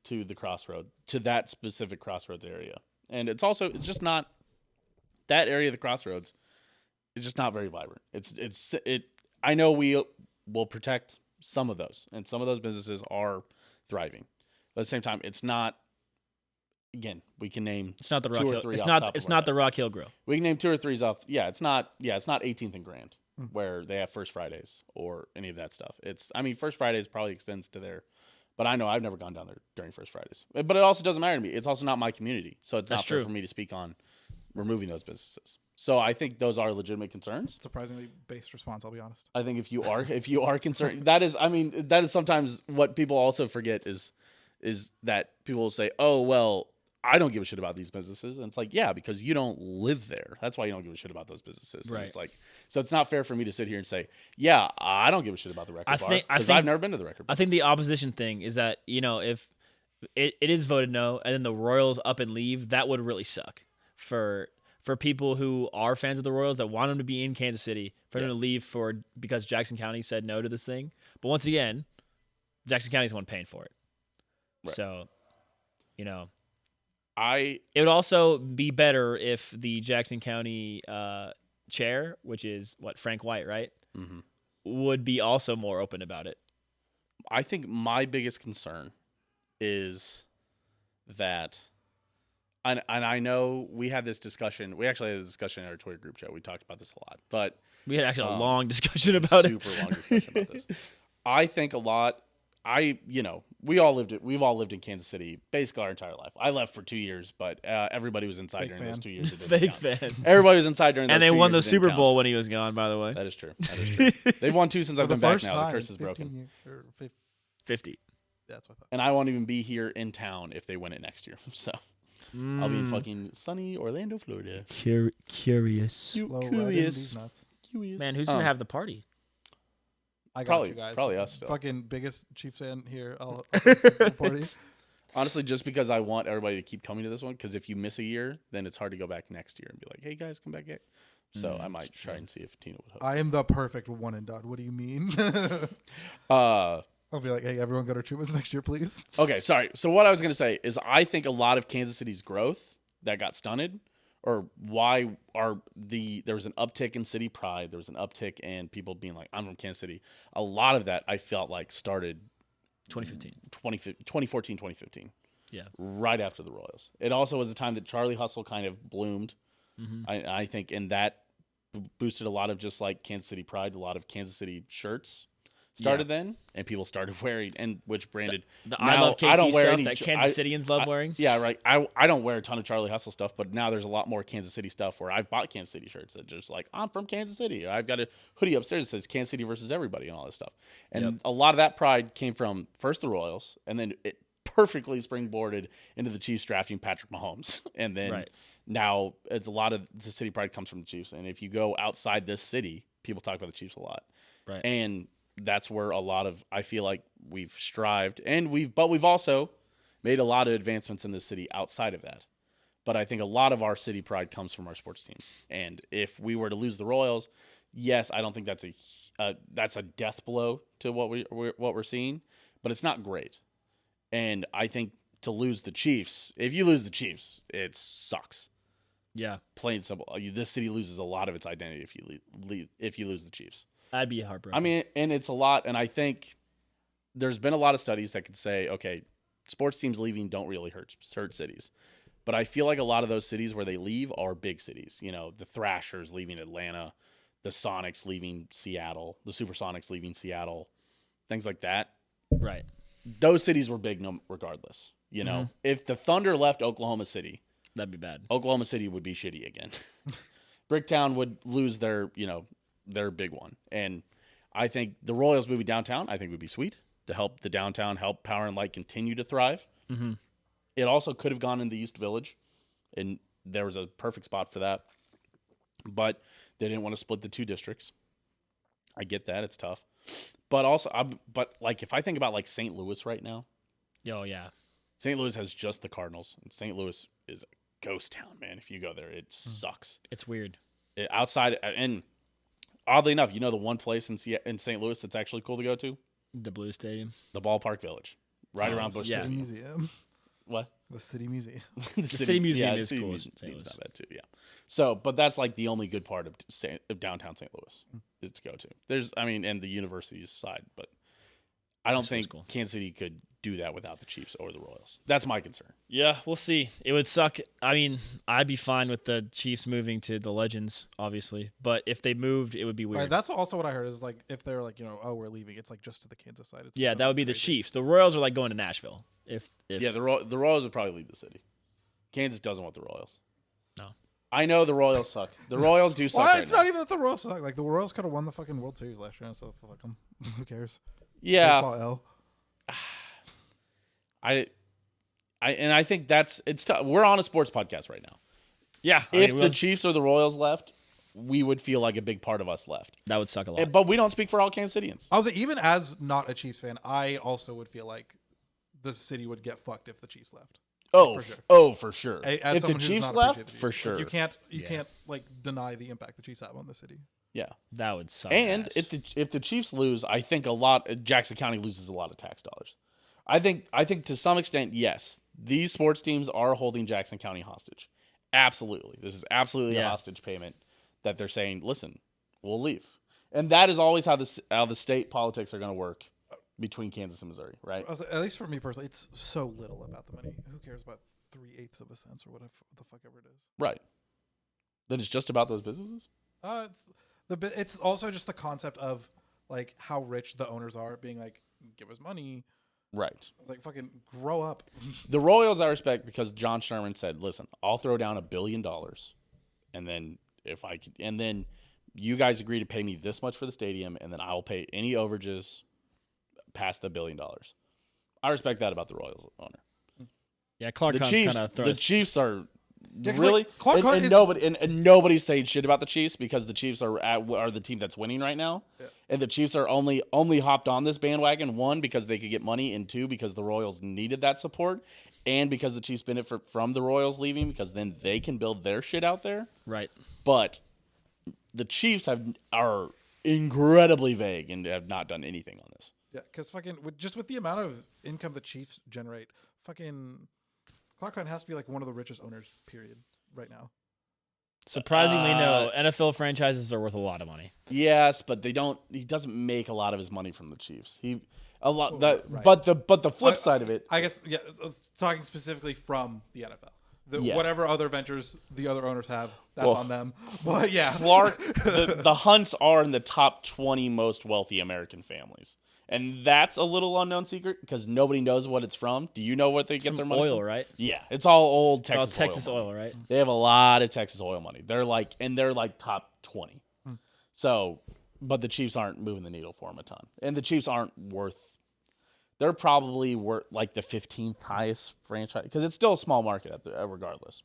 to the crossroad, to that specific crossroads area, and it's just not that area of the crossroads. It's just not very vibrant. I know we will protect some of those, and some of those businesses are thriving. But at the same time, it's not. Again, we can name. It's not the Rock two or Hill. three It's off not. the top It's of our not the head. Rock Hill Grill. We can name 2 or 3 off. Yeah, it's not. Yeah, it's not 18th and Grand where they have First Fridays or any of that stuff. First Fridays probably extends to there, but I know I've never gone down there during First Fridays. But it also doesn't matter to me. It's also not my community, so it's not fair for me to speak on removing those businesses. So I think those are legitimate concerns. Surprisingly based response, I'll be honest. I think if you are concerned, that is sometimes what people also forget is that people will say, oh, well, I don't give a shit about these businesses. And it's like, yeah, because you don't live there. That's why you don't give a shit about those businesses. Right. And it's like, so it's not fair for me to sit here and say, yeah, I don't give a shit about the record bar because I've never been to the record bar. I think the opposition thing is that, if it is voted no and then the Royals up and leave, that would really suck for people who are fans of the Royals that want them to be in Kansas City, for them to leave because Jackson County said no to this thing. But once again, Jackson County's the one paying for it. Right. So, it would also be better if the Jackson County chair, which is Frank White, right? Mm-hmm. Would be also more open about it. I think my biggest concern is that, and I know we had this discussion. We actually had this discussion in our Twitter group chat. We talked about this a lot, but we had actually a long discussion about it. Super long discussion about this. I think a lot. We've all lived in Kansas City basically our entire life. I left for 2 years, but everybody was inside during those 2 years. Fake fan. Everybody was inside during those 2 years. And they won the Super Bowl when he was gone, by the way. That is true. They've won 2 since I've been back now. The curse is broken. 50. That's what I thought. And I won't even be here in town if they win it next year. So I'll be in fucking sunny Orlando, Florida. Curious. Curious. Man, who's going to have the party? I got you guys. Probably us still. Fucking biggest Chiefs fan here. I'll the party. Honestly, just because I want everybody to keep coming to this one, because if you miss a year, then it's hard to go back next year and be like, hey, guys, come back. So I might try and see if Tina would host. I am the perfect one and done. What do you mean? I I'll be like, hey, everyone go to Truman's next year, please. Okay, sorry. So what I was going to say is I think a lot of Kansas City's growth that got stunted, or there was an uptick in city pride, there was an uptick in people being like, I'm from Kansas City. A lot of that I felt like started 2014, 2015. Yeah. Right after the Royals. It also was the time that Charlie Hustle kind of bloomed. I think, and that boosted a lot of just like Kansas City pride, a lot of Kansas City shirts started then, and people started wearing, and which branded the now, I Love KC I don't wear stuff any, that Kansas Cityans love wearing. Yeah, right. I don't wear a ton of Charlie Hustle stuff, but now there's a lot more Kansas City stuff where I've bought Kansas City shirts that just like, I'm from Kansas City. Or I've got a hoodie upstairs that says Kansas City versus everybody and all this stuff. And a lot of that pride came from first the Royals, and then it perfectly springboarded into the Chiefs drafting Patrick Mahomes. And then now it's a lot of the city pride comes from the Chiefs. And if you go outside this city, people talk about the Chiefs a lot. Right. And that's where a lot of, I feel like we've strived, and we've also made a lot of advancements in this city outside of that. But I think a lot of our city pride comes from our sports teams. And if we were to lose the Royals, yes, I don't think that's a death blow to what we're seeing, but it's not great. And I think to lose the Chiefs, if you lose the Chiefs, it sucks. Yeah. Plain and simple. This city loses a lot of its identity if you lose the Chiefs. I'd be heartbroken. I mean, and it's a lot, and I think there's been a lot of studies that could say, okay, sports teams leaving don't really hurt cities. But I feel like a lot of those cities where they leave are big cities. You know, the Thrashers leaving Atlanta, the Sonics leaving Seattle, the Supersonics leaving Seattle, things like that. Right. Those cities were big regardless. You know, if the Thunder left Oklahoma City, that'd be bad. Oklahoma City would be shitty again. Bricktown would lose their big one. And I think the Royals moving downtown, I think would be sweet to help the downtown, help Power and Light continue to thrive. Mm-hmm. It also could have gone in the East Village, and there was a perfect spot for that. But they didn't want to split the two districts. I get that. It's tough. But also, if I think about like St. Louis right now. Oh, yeah. St. Louis has just the Cardinals. And St. Louis is a ghost town, man. If you go there, it sucks. It's weird. Outside, and oddly enough, you know the one place in St. Louis that's actually cool to go to? The Blue Stadium. The Ballpark Village. Right around Busch City Stadium. Museum. What? The City Museum. The City Museum is City cool. Museum's not bad too, yeah. So, but that's like the only good part of downtown St. Louis is to go to. And the university's side, but I don't think Kansas City could do that without the Chiefs or the Royals. That's my concern. Yeah, we'll see. It would suck. I mean, I'd be fine with the Chiefs moving to the Legends, obviously. But if they moved, it would be weird. Right, that's also what I heard is like if they're like, we're leaving, it's like just to the Kansas side. It's that would be the Chiefs. The Royals are like going to Nashville. If yeah, the Royals would probably leave the city. Kansas doesn't want the Royals. No. I know the Royals suck. The Royals do suck. Well, it's not even that the Royals suck. Like the Royals could have won the fucking World Series last year, so fuck them. Who cares? Yeah. Baseball L. I think it's tough. We're on a sports podcast right now. Yeah. If the Chiefs or the Royals left, we would feel like a big part of us left. That would suck a lot. But we don't speak for all Kansas Cityans. I was even as not a Chiefs fan, I also would feel like the city would get fucked if the Chiefs left. For sure. As if the Chiefs left, for sure. You can't like deny the impact the Chiefs have on the city. Yeah. That would suck. And if the Chiefs lose, I think Jackson County loses a lot of tax dollars. I think to some extent, yes, these sports teams are holding Jackson County hostage. Absolutely. This is absolutely a hostage payment that they're saying, listen, we'll leave. And that is always how the state politics are going to work between Kansas and Missouri, right? At least for me personally, it's so little about the money. Who cares about 3/8 of a cent or whatever the fuck ever it is? Right. Then it's just about those businesses? It's also just the concept of like how rich the owners are, being like, give us money. Right. It's like, fucking grow up. The Royals I respect because John Sherman said, listen, I'll throw down $1 billion, and then you guys agree to pay me this much for the stadium, and then I'll pay any overages past the $1 billion. I respect that about the Royals owner. Yeah, Clark Hunt's kind of the Chiefs are really like, Clark Hunt and nobody's saying shit about the Chiefs because the Chiefs are the team that's winning right now, and the Chiefs are only hopped on this bandwagon, one because they could get money, and two because the Royals needed that support, and because the Chiefs benefit from the Royals leaving because then they can build their shit out there. Right. But the Chiefs are incredibly vague and have not done anything on this. Yeah, because fucking with the amount of income the Chiefs generate, fucking Clark Hunt has to be like one of the richest owners, period, right now. Surprisingly, no. NFL franchises are worth a lot of money. Yes, but they don't. He doesn't make a lot of his money from the Chiefs. Right. But the flip side of it, I guess, yeah, talking specifically from the NFL. Yeah. Whatever other ventures the other owners have, that's on them. But yeah, Clark, the Hunts are in the top 20 most wealthy American families. And that's a little unknown secret because nobody knows what it's from. Do you know what they get their money oil, from? right? Yeah, it's all old It's all Texas Texas oil. oil, right? They have a lot of Texas oil money. They're like top 20. So, but the Chiefs aren't moving the needle for them a ton. And the Chiefs aren't worth. They're probably worth like the 15th highest franchise because it's still a small market regardless.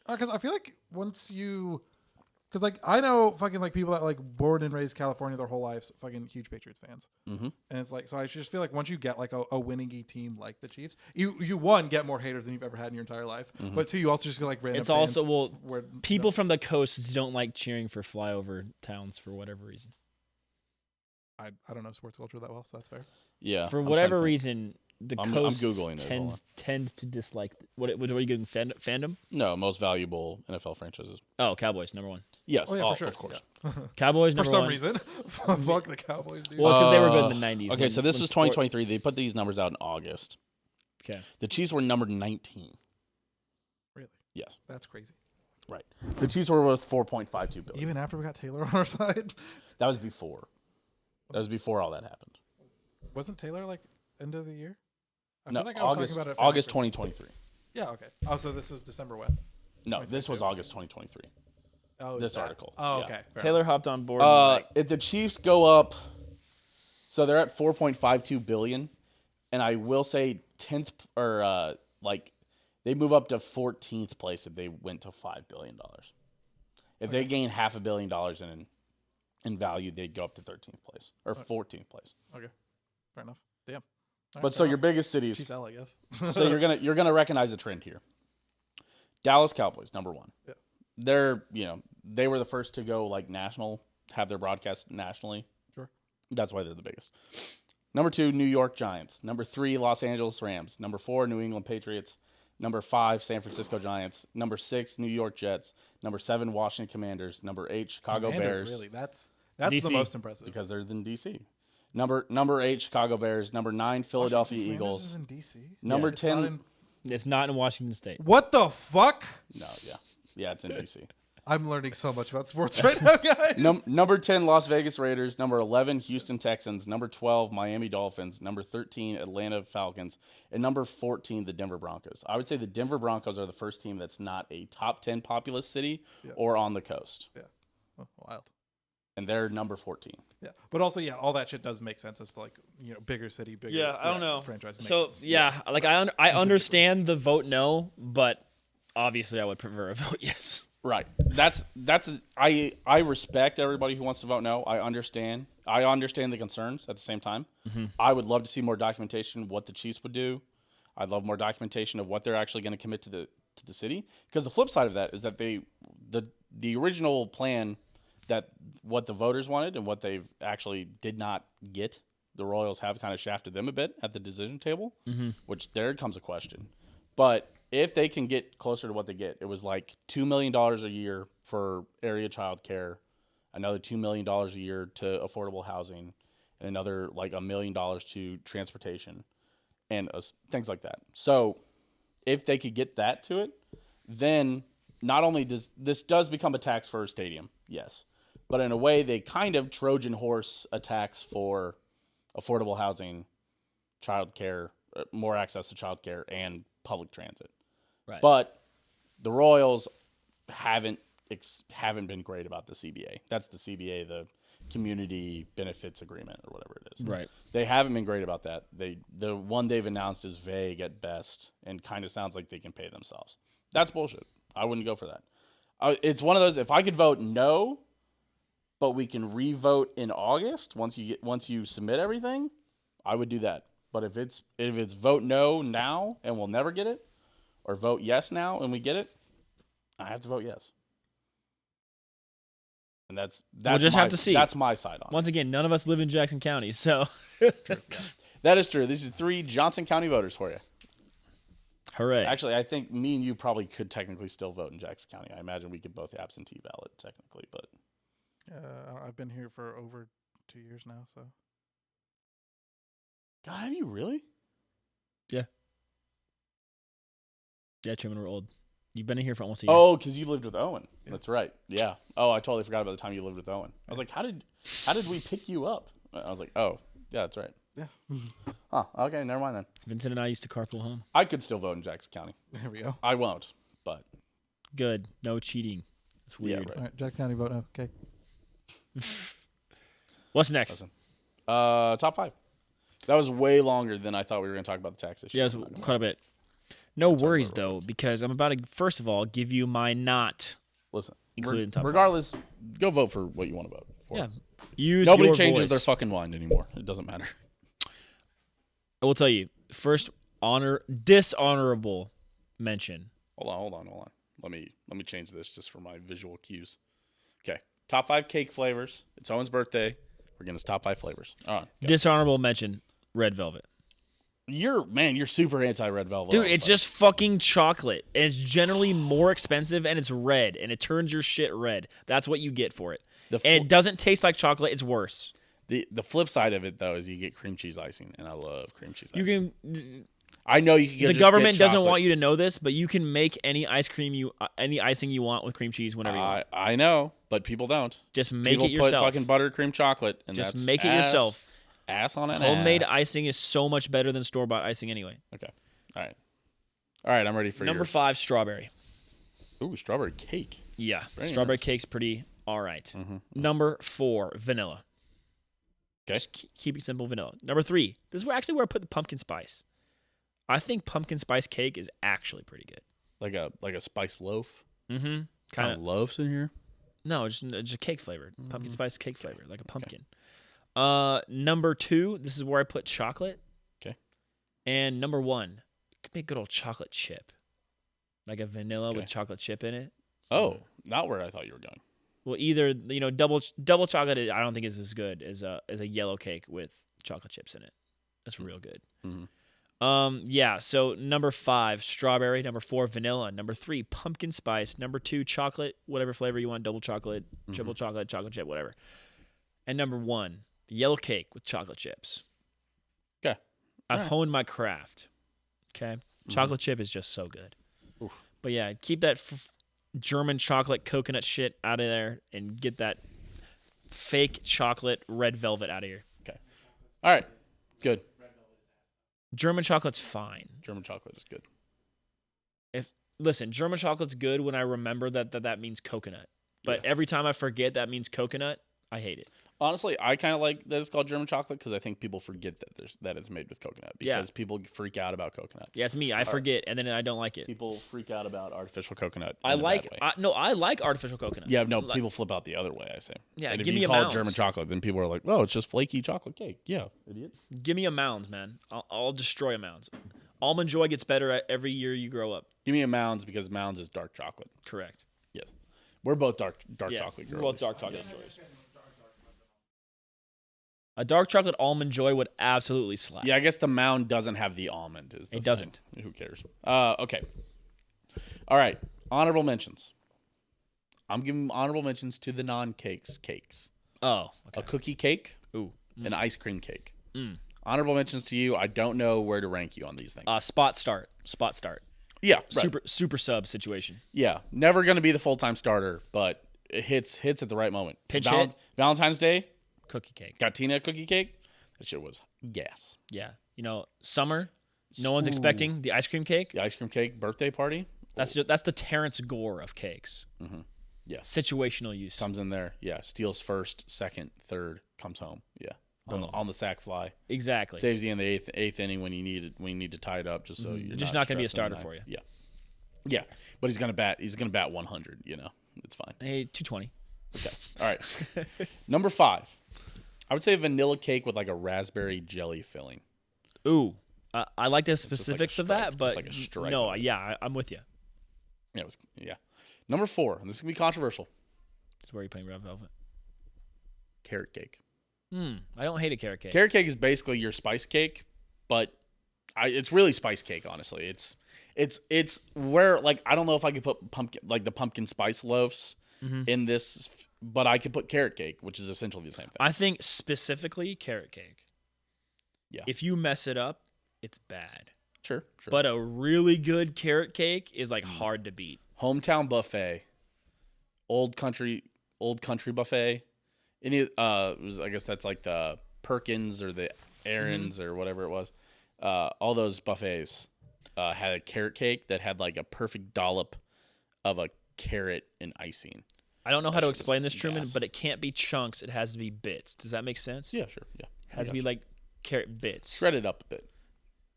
because I feel like because like I know fucking like people that like born and raised California their whole lives, fucking huge Patriots fans, and it's like so I just feel like once you get like a winning team like the Chiefs, you one get more haters than you've ever had in your entire life, but two you also just get like random. It's also where people from the coasts don't like cheering for flyover towns for whatever reason. I don't know sports culture that well, so that's fair. Yeah. For whatever reason, the I'm coasts Googling it, hold on. tend to dislike. What are you getting? Fandom? No, most valuable NFL franchises. Oh, Cowboys number one. Yes, Oh, yeah, for sure. of course. Cowboys For number some one. reason, fuck the Cowboys, dude. Well, it's because they were good in the 90s. Okay, so this was 2023. They put these numbers out in August. Okay. The Chiefs were number 19. Really? Yes, That's crazy. right. The Chiefs were worth $4.52 billion. Even after we got Taylor on our side, That was before. That was before all that happened. wasn't Taylor like end of the year? I No, feel like I was August talking about it. August 2023. Yeah. Okay. Oh, so this was December when? No, this was August 2023. Oh, This article. Oh, Yeah. okay. Fair Taylor hopped on board. If the Chiefs go up, so they're at 4.52 billion, and I will say 10th or they move up to 14th place if they went to $5 billion. If they gain $500 million in value, they'd go up to 13th place or 14th place. Okay. Fair enough. Damn. All right, But so fair your enough. biggest cities, Chiefs L, I guess. so you're gonna recognize a trend here. Dallas Cowboys, number one. Yeah. They were the first to go like national, have their broadcast nationally. Sure. That's why they're the biggest. Number 2, New York Giants. Number 3, Los Angeles Rams. Number 4, New England Patriots. Number 5, San Francisco Giants. Number 6, New York Jets. Number 7, Washington Commanders. Number 8, Chicago Commanders, Bears. Really, that's the DC. most impressive. Because they're in DC. Number 8, Chicago Bears. Number 9, Philadelphia Washington Eagles. Commanders is in DC. Number It's 10. not in- It's not in Washington State. What the fuck? No, yeah, it's in DC. I'm learning so much about sports right now, guys. Number 10, Las Vegas Raiders. Number 11, Houston Texans. Number 12, Miami Dolphins. Number 13, Atlanta Falcons. And number 14, the Denver Broncos. I would say the Denver Broncos are the first team that's not a top 10 populous city or on the coast. Yeah. Oh, wild. And they're number 14. Yeah, but also, yeah, all that shit does make sense as to like bigger city, bigger. I don't know. Franchise. Makes So sense. yeah, like I understand the vote no, but obviously I would prefer a vote yes. Right. I respect everybody who wants to vote no. I understand the concerns at the same time. I would love to see more documentation of what the Chiefs would do. I'd love more documentation of what they're actually going to commit to the city. Because the flip side of that is that the original plan that what the voters wanted and what they actually did not get, the Royals have kind of shafted them a bit at the decision table, which there comes a question. But if they can get closer to what they get, it was like $2 million a year for area child care, another $2 million a year to affordable housing, and another like $1 million to transportation and things like that. So if they could get that to it, then not only does this become a tax for a stadium, yes, but in a way they kind of Trojan horse a tax for affordable housing, child care, more access to child care, and public transit. Right. But the Royals haven't been great about the CBA. That's the CBA, the Community Benefits Agreement or whatever it is. Right. They haven't been great about that. The one they've announced is vague at best and kind of sounds like they can pay themselves. That's bullshit. I wouldn't go for that. It's one of those, if I could vote no, but we can re-vote in August once you submit everything, I would do that. But if it's vote no now and we'll never get it, or vote yes now and we get it, I have to vote yes. And that's We'll just have to see. That's my side on it. Once again, none of us live in Jackson County, so That is true. This is 3 Johnson County voters for you. hooray. Actually, I think me and you probably could technically still vote in Jackson County. I imagine we could both absentee ballot technically, but I've been here for over 2 years now, so. God, have you really? Yeah, Truman, we're old. You've been in here for almost a year. Oh, because you lived with Owen. Yeah. That's right. Yeah. Oh, I totally forgot about the time you lived with Owen. I was like, how did we pick you up? I was like, oh, yeah, that's right. Yeah. Huh. Okay, never mind then. Vincent and I used to carpool home. I could still vote in Jackson County. There we go. I won't, but Good. No cheating. It's weird. right. All right, Jack County vote now. Okay. What's next? listen. Top 5. That was way longer than I thought we were going to talk about the tax issue. Yeah, it was quite a bit. No worries, though, because I'm about to, first of all, give you my not Listen, included in top 5. regardless, go vote for what you want to vote for. Yeah. Use Nobody your changes voice. their fucking mind anymore. It doesn't matter. I will tell you, first, dishonorable mention. Hold on. Let me change this just for my visual cues. Okay. Top 5 cake flavors. It's Owen's birthday. We're getting his top 5 flavors. All right. Go. Dishonorable mention, red velvet. You're super anti-red velvet. Dude, it's just fucking chocolate. And it's generally more expensive, and it's red, and it turns your shit red. That's what you get for it. And it doesn't taste like chocolate. It's worse. The flip side of it, though, is you get cream cheese icing, and I love cream cheese icing. You can. I know you can get The just government get doesn't chocolate. want you to know this, but you can make any any icing you want with cream cheese whenever you want. I know, but people don't. Just make People it yourself. put fucking buttercream chocolate, and Just that's make it ass, yourself. Ass on an Homemade ass. icing is so much better than store-bought icing anyway. Okay. All right. I'm ready for Number yours. 5, strawberry. Ooh, strawberry cake. Yeah, Very strawberry nice. cake's pretty all right. Mm-hmm. Number 4, vanilla. Okay. Just keep it simple, vanilla. Number 3, this is actually where I put the pumpkin spice. I think pumpkin spice cake is actually pretty good. Like a spice loaf. Mm-hmm. Kind of loaves in here. No, just a cake flavored. Pumpkin spice cake flavor, like a pumpkin. Number 2, this is where I put chocolate. Okay. And number 1, could be a good old chocolate chip. Like a vanilla Okay. with chocolate chip in it. Oh, not where I thought you were going. Well, either double chocolate, I don't think is as good as a yellow cake with chocolate chips in it. That's real good. Mm-hmm. Yeah. So number 5, strawberry. Number 4, vanilla. Number 3, pumpkin spice. Number 2, chocolate, whatever flavor you want, double chocolate, triple chocolate, chocolate chip, whatever. And number 1, the yellow cake with chocolate chips. Okay. I've honed my craft. Okay. Chocolate chip is just so good. Oof. But yeah, keep that German chocolate coconut shit out of there and get that fake chocolate red velvet out of here. Okay. All right. Good. German chocolate's fine. German chocolate is good. Listen, German chocolate's good when I remember that means coconut. But every time I forget that means coconut, I hate it. Honestly, I kind of like that it's called German chocolate because I think people forget that it's made with coconut because people freak out about coconut. Yeah, it's me. I forget, and then I don't like it. People freak out about artificial coconut. I in a like bad way. I like artificial coconut. Yeah, no, people flip out the other way, I say. Yeah, and if give me you a call it Mounds. German chocolate, then people are like, "Oh, it's just flaky chocolate cake." Yeah, idiot. Give me a Mounds, man. I'll destroy a Mounds. Almond Joy gets better every year you grow up. Give me a Mounds because Mounds is dark chocolate. Correct. Yes, we're both dark Yeah, chocolate we're girls. both dark chocolate stories. A dark chocolate Almond Joy would absolutely slap. Yeah, I guess the Mound doesn't have the almond. Is the It thing. doesn't. Who cares? Okay. All right. Honorable mentions. I'm giving honorable mentions to the non-cakes cakes. Oh, A okay. cookie cake, Ooh. an ice cream cake. Mm. Honorable mentions to you. I don't know where to rank you on these things. Spot start. Yeah, right. Super sub situation. Yeah, never going to be the full-time starter, but it hits at the right moment. Pinch hit. Valentine's Day, Cookie cake. got Tina a cookie cake. That shit was gas. Yeah. Summer. No one's expecting the ice cream cake. The ice cream cake birthday party. That's the Terrence Gore of cakes. Mm-hmm. Yeah. Situational use. Comes in there. Yeah. Steals first, second, third, comes home. Yeah. On the sack fly. Exactly. Saves you in the eighth inning when you need to tie it up just so you're Just not going to be a stressing starter the for you. night. Yeah. Yeah. But he's gonna bat 100, It's fine. Hey, 220. Okay. All right. Number 5. I would say vanilla cake with like a raspberry jelly filling. Ooh. I like the like a specifics of stripe, that, just but like a stripe no, on it. yeah, I'm with you. Yeah, Number 4, and this is gonna be controversial. That's where you're putting red velvet. carrot cake. I don't hate a carrot cake. Carrot cake is basically your spice cake, but it's really spice cake. Honestly, it's where like I don't know if I could put the pumpkin spice loaves in this, but I could put carrot cake, which is essentially the same thing. I think specifically carrot cake. Yeah. If you mess it up, it's bad. Sure. But a really good carrot cake is like hard to beat. Hometown buffet, old country buffet. I guess that's like the Perkins or the Aaron's or whatever it was. All those buffets had a carrot cake that had like a perfect dollop of a carrot and icing. I don't know how to explain this, gas. Truman, but it can't be chunks. It has to be bits. Does that make sense? Yeah, sure. Yeah, It has to be like carrot bits. shred it up a bit.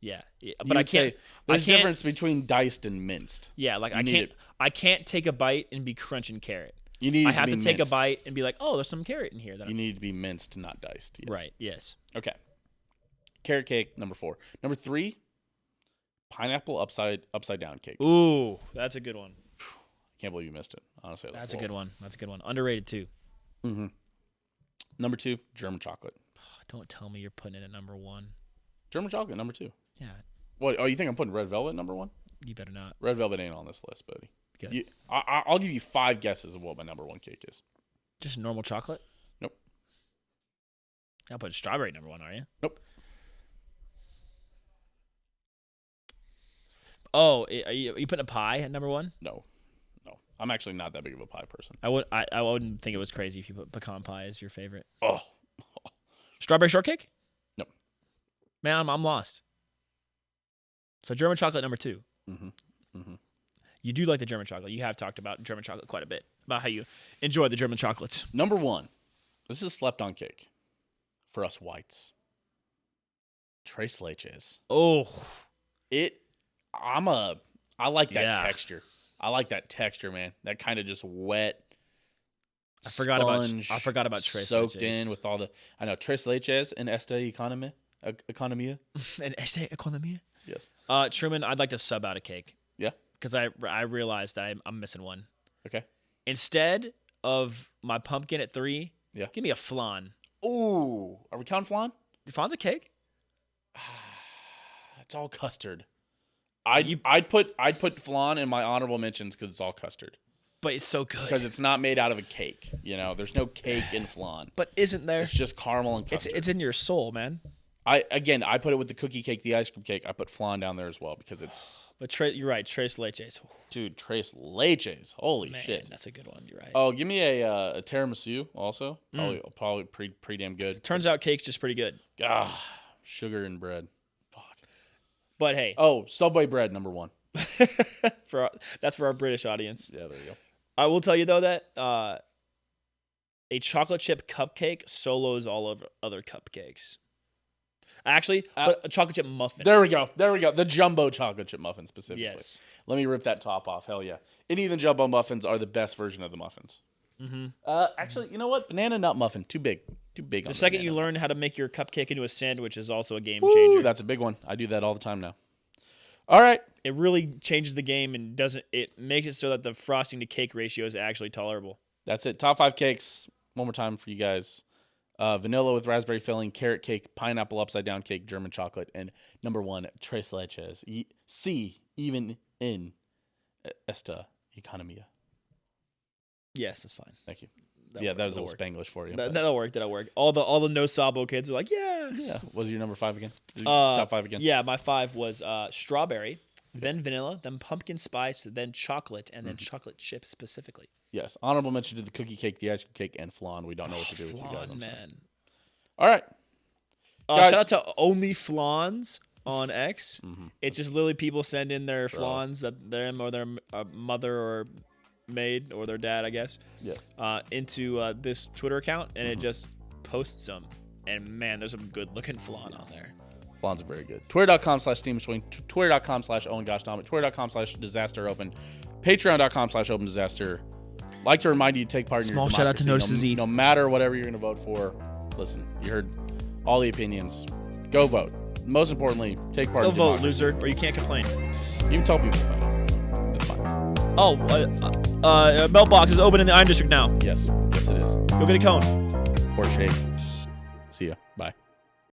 Yeah, You but I would say can't. There's I a can't. difference between diced and minced. Yeah, like You I can't take a bite and be crunching carrot. You need. I have to take minced. a bite and be like, oh, there's some carrot in here. That You need to be minced, not diced. Yes. Right. Yes. Okay. Carrot cake, number 4. Number 3, pineapple upside down cake. Ooh, that's a good one. Can't believe you missed it. Honestly, That's a good one. That's a good one. Underrated too. Mm-hmm. Number 2, German chocolate. Don't tell me you're putting it at number 1. German chocolate, number 2. Yeah, What? Oh, you think I'm putting red velvet number 1? you better not. Red velvet ain't on this list, buddy. Good. I'll give you 5 guesses of what my number 1 cake is. Just normal chocolate? Nope. I'll put strawberry number 1, are you? Nope. Oh, are you putting a pie at number 1? No. I'm actually not that big of a pie person. I wouldn't think it was crazy if you put pecan pie as your favorite. Oh. Strawberry shortcake? Nope. Man, I'm lost. So German chocolate number 2. Mm-hmm. Mm-hmm. You do like the German chocolate. You have talked about German chocolate quite a bit, about how you enjoy the German chocolates. Number 1. This is slept on cake for us whites. Tres leches. Oh, I like that Yeah. texture. I like that texture, man. That kind of just wet. I forgot about sponge tres soaked leches. in with all the. I know tres leches and esta economia. And esta economia. Yes. Truman, I'd like to sub out a cake Yeah. because I realized that I'm missing one. Okay. Instead of my pumpkin at 3, Yeah. give me a flan. Ooh, are we counting flan? Flan's a cake? It's all custard. I'd put flan in my honorable mentions because it's all custard. But it's so good. Because it's not made out of a cake. There's no cake in flan. But isn't there? It's just caramel and custard. It's in your soul, man. I put it with the cookie cake, the ice cream cake. I put flan down there as well because it's But you're right, tres leches. dude, tres leches. Holy Man, shit. that's a good one. You're right. Oh, give me a tiramisu also. Probably pretty damn good. Turns out cake's just pretty good. Sugar and bread. Fuck. But hey, Oh, Subway bread number 1. that's for our British audience. Yeah, there you go. I will tell you though that a chocolate chip cupcake solos all of other cupcakes. Actually, but a chocolate chip muffin. There we go. The jumbo chocolate chip muffin specifically. Yes. Let me rip that top off. Hell yeah. Any of the jumbo muffins are the best version of the muffins. Mm-hmm. Actually, you know what? Banana nut muffin. Too big. The second you learn how to make your cupcake into a sandwich is also a game Ooh, changer. that's a big one. I do that all the time now. All right. It really changes the game and it makes it so that the frosting to cake ratio is actually tolerable. That's it. Top 5 cakes. One more time for you guys. Vanilla with raspberry filling, carrot cake, pineapple upside down cake, German chocolate, and number 1, tres leches. Even in esta economia. Yes, that's fine. Thank you. That was a little Spanglish for you. That'll work. All the no sabo kids are like, yeah. Yeah. Was your number 5 again? Top 5 again? Yeah, my 5 was strawberry, then vanilla, then pumpkin spice, then chocolate, and then chocolate chip specifically. Yes. Honorable mention to the cookie cake, the ice cream cake, and flan. We don't know what to do with you guys. Flan, man. All right. Guys. Shout out to Only Flans on X. It's just literally people send in their flans that them or their mother or maid or their dad, I guess, Yes. into this Twitter account, and it just posts them. And man, there's some good looking flan on there. Flans are very good. Twitter.com/SteamSwing. Twitter.com/OwenGoshDominant. Twitter.com/DisasterOpen. Patreon.com/OpenDisaster. Like to remind you to take part in Small your shout out to democracy. Notice Zed. No matter whatever you're going to vote for, listen, you heard all the opinions. Go vote. Most importantly, take part Go in vote, democracy. loser, or you can't complain. You can tell people about it. It's fine. Oh, mailbox is open in the Iron District now. Yes. Yes, it is. Go get a cone. Poor shape.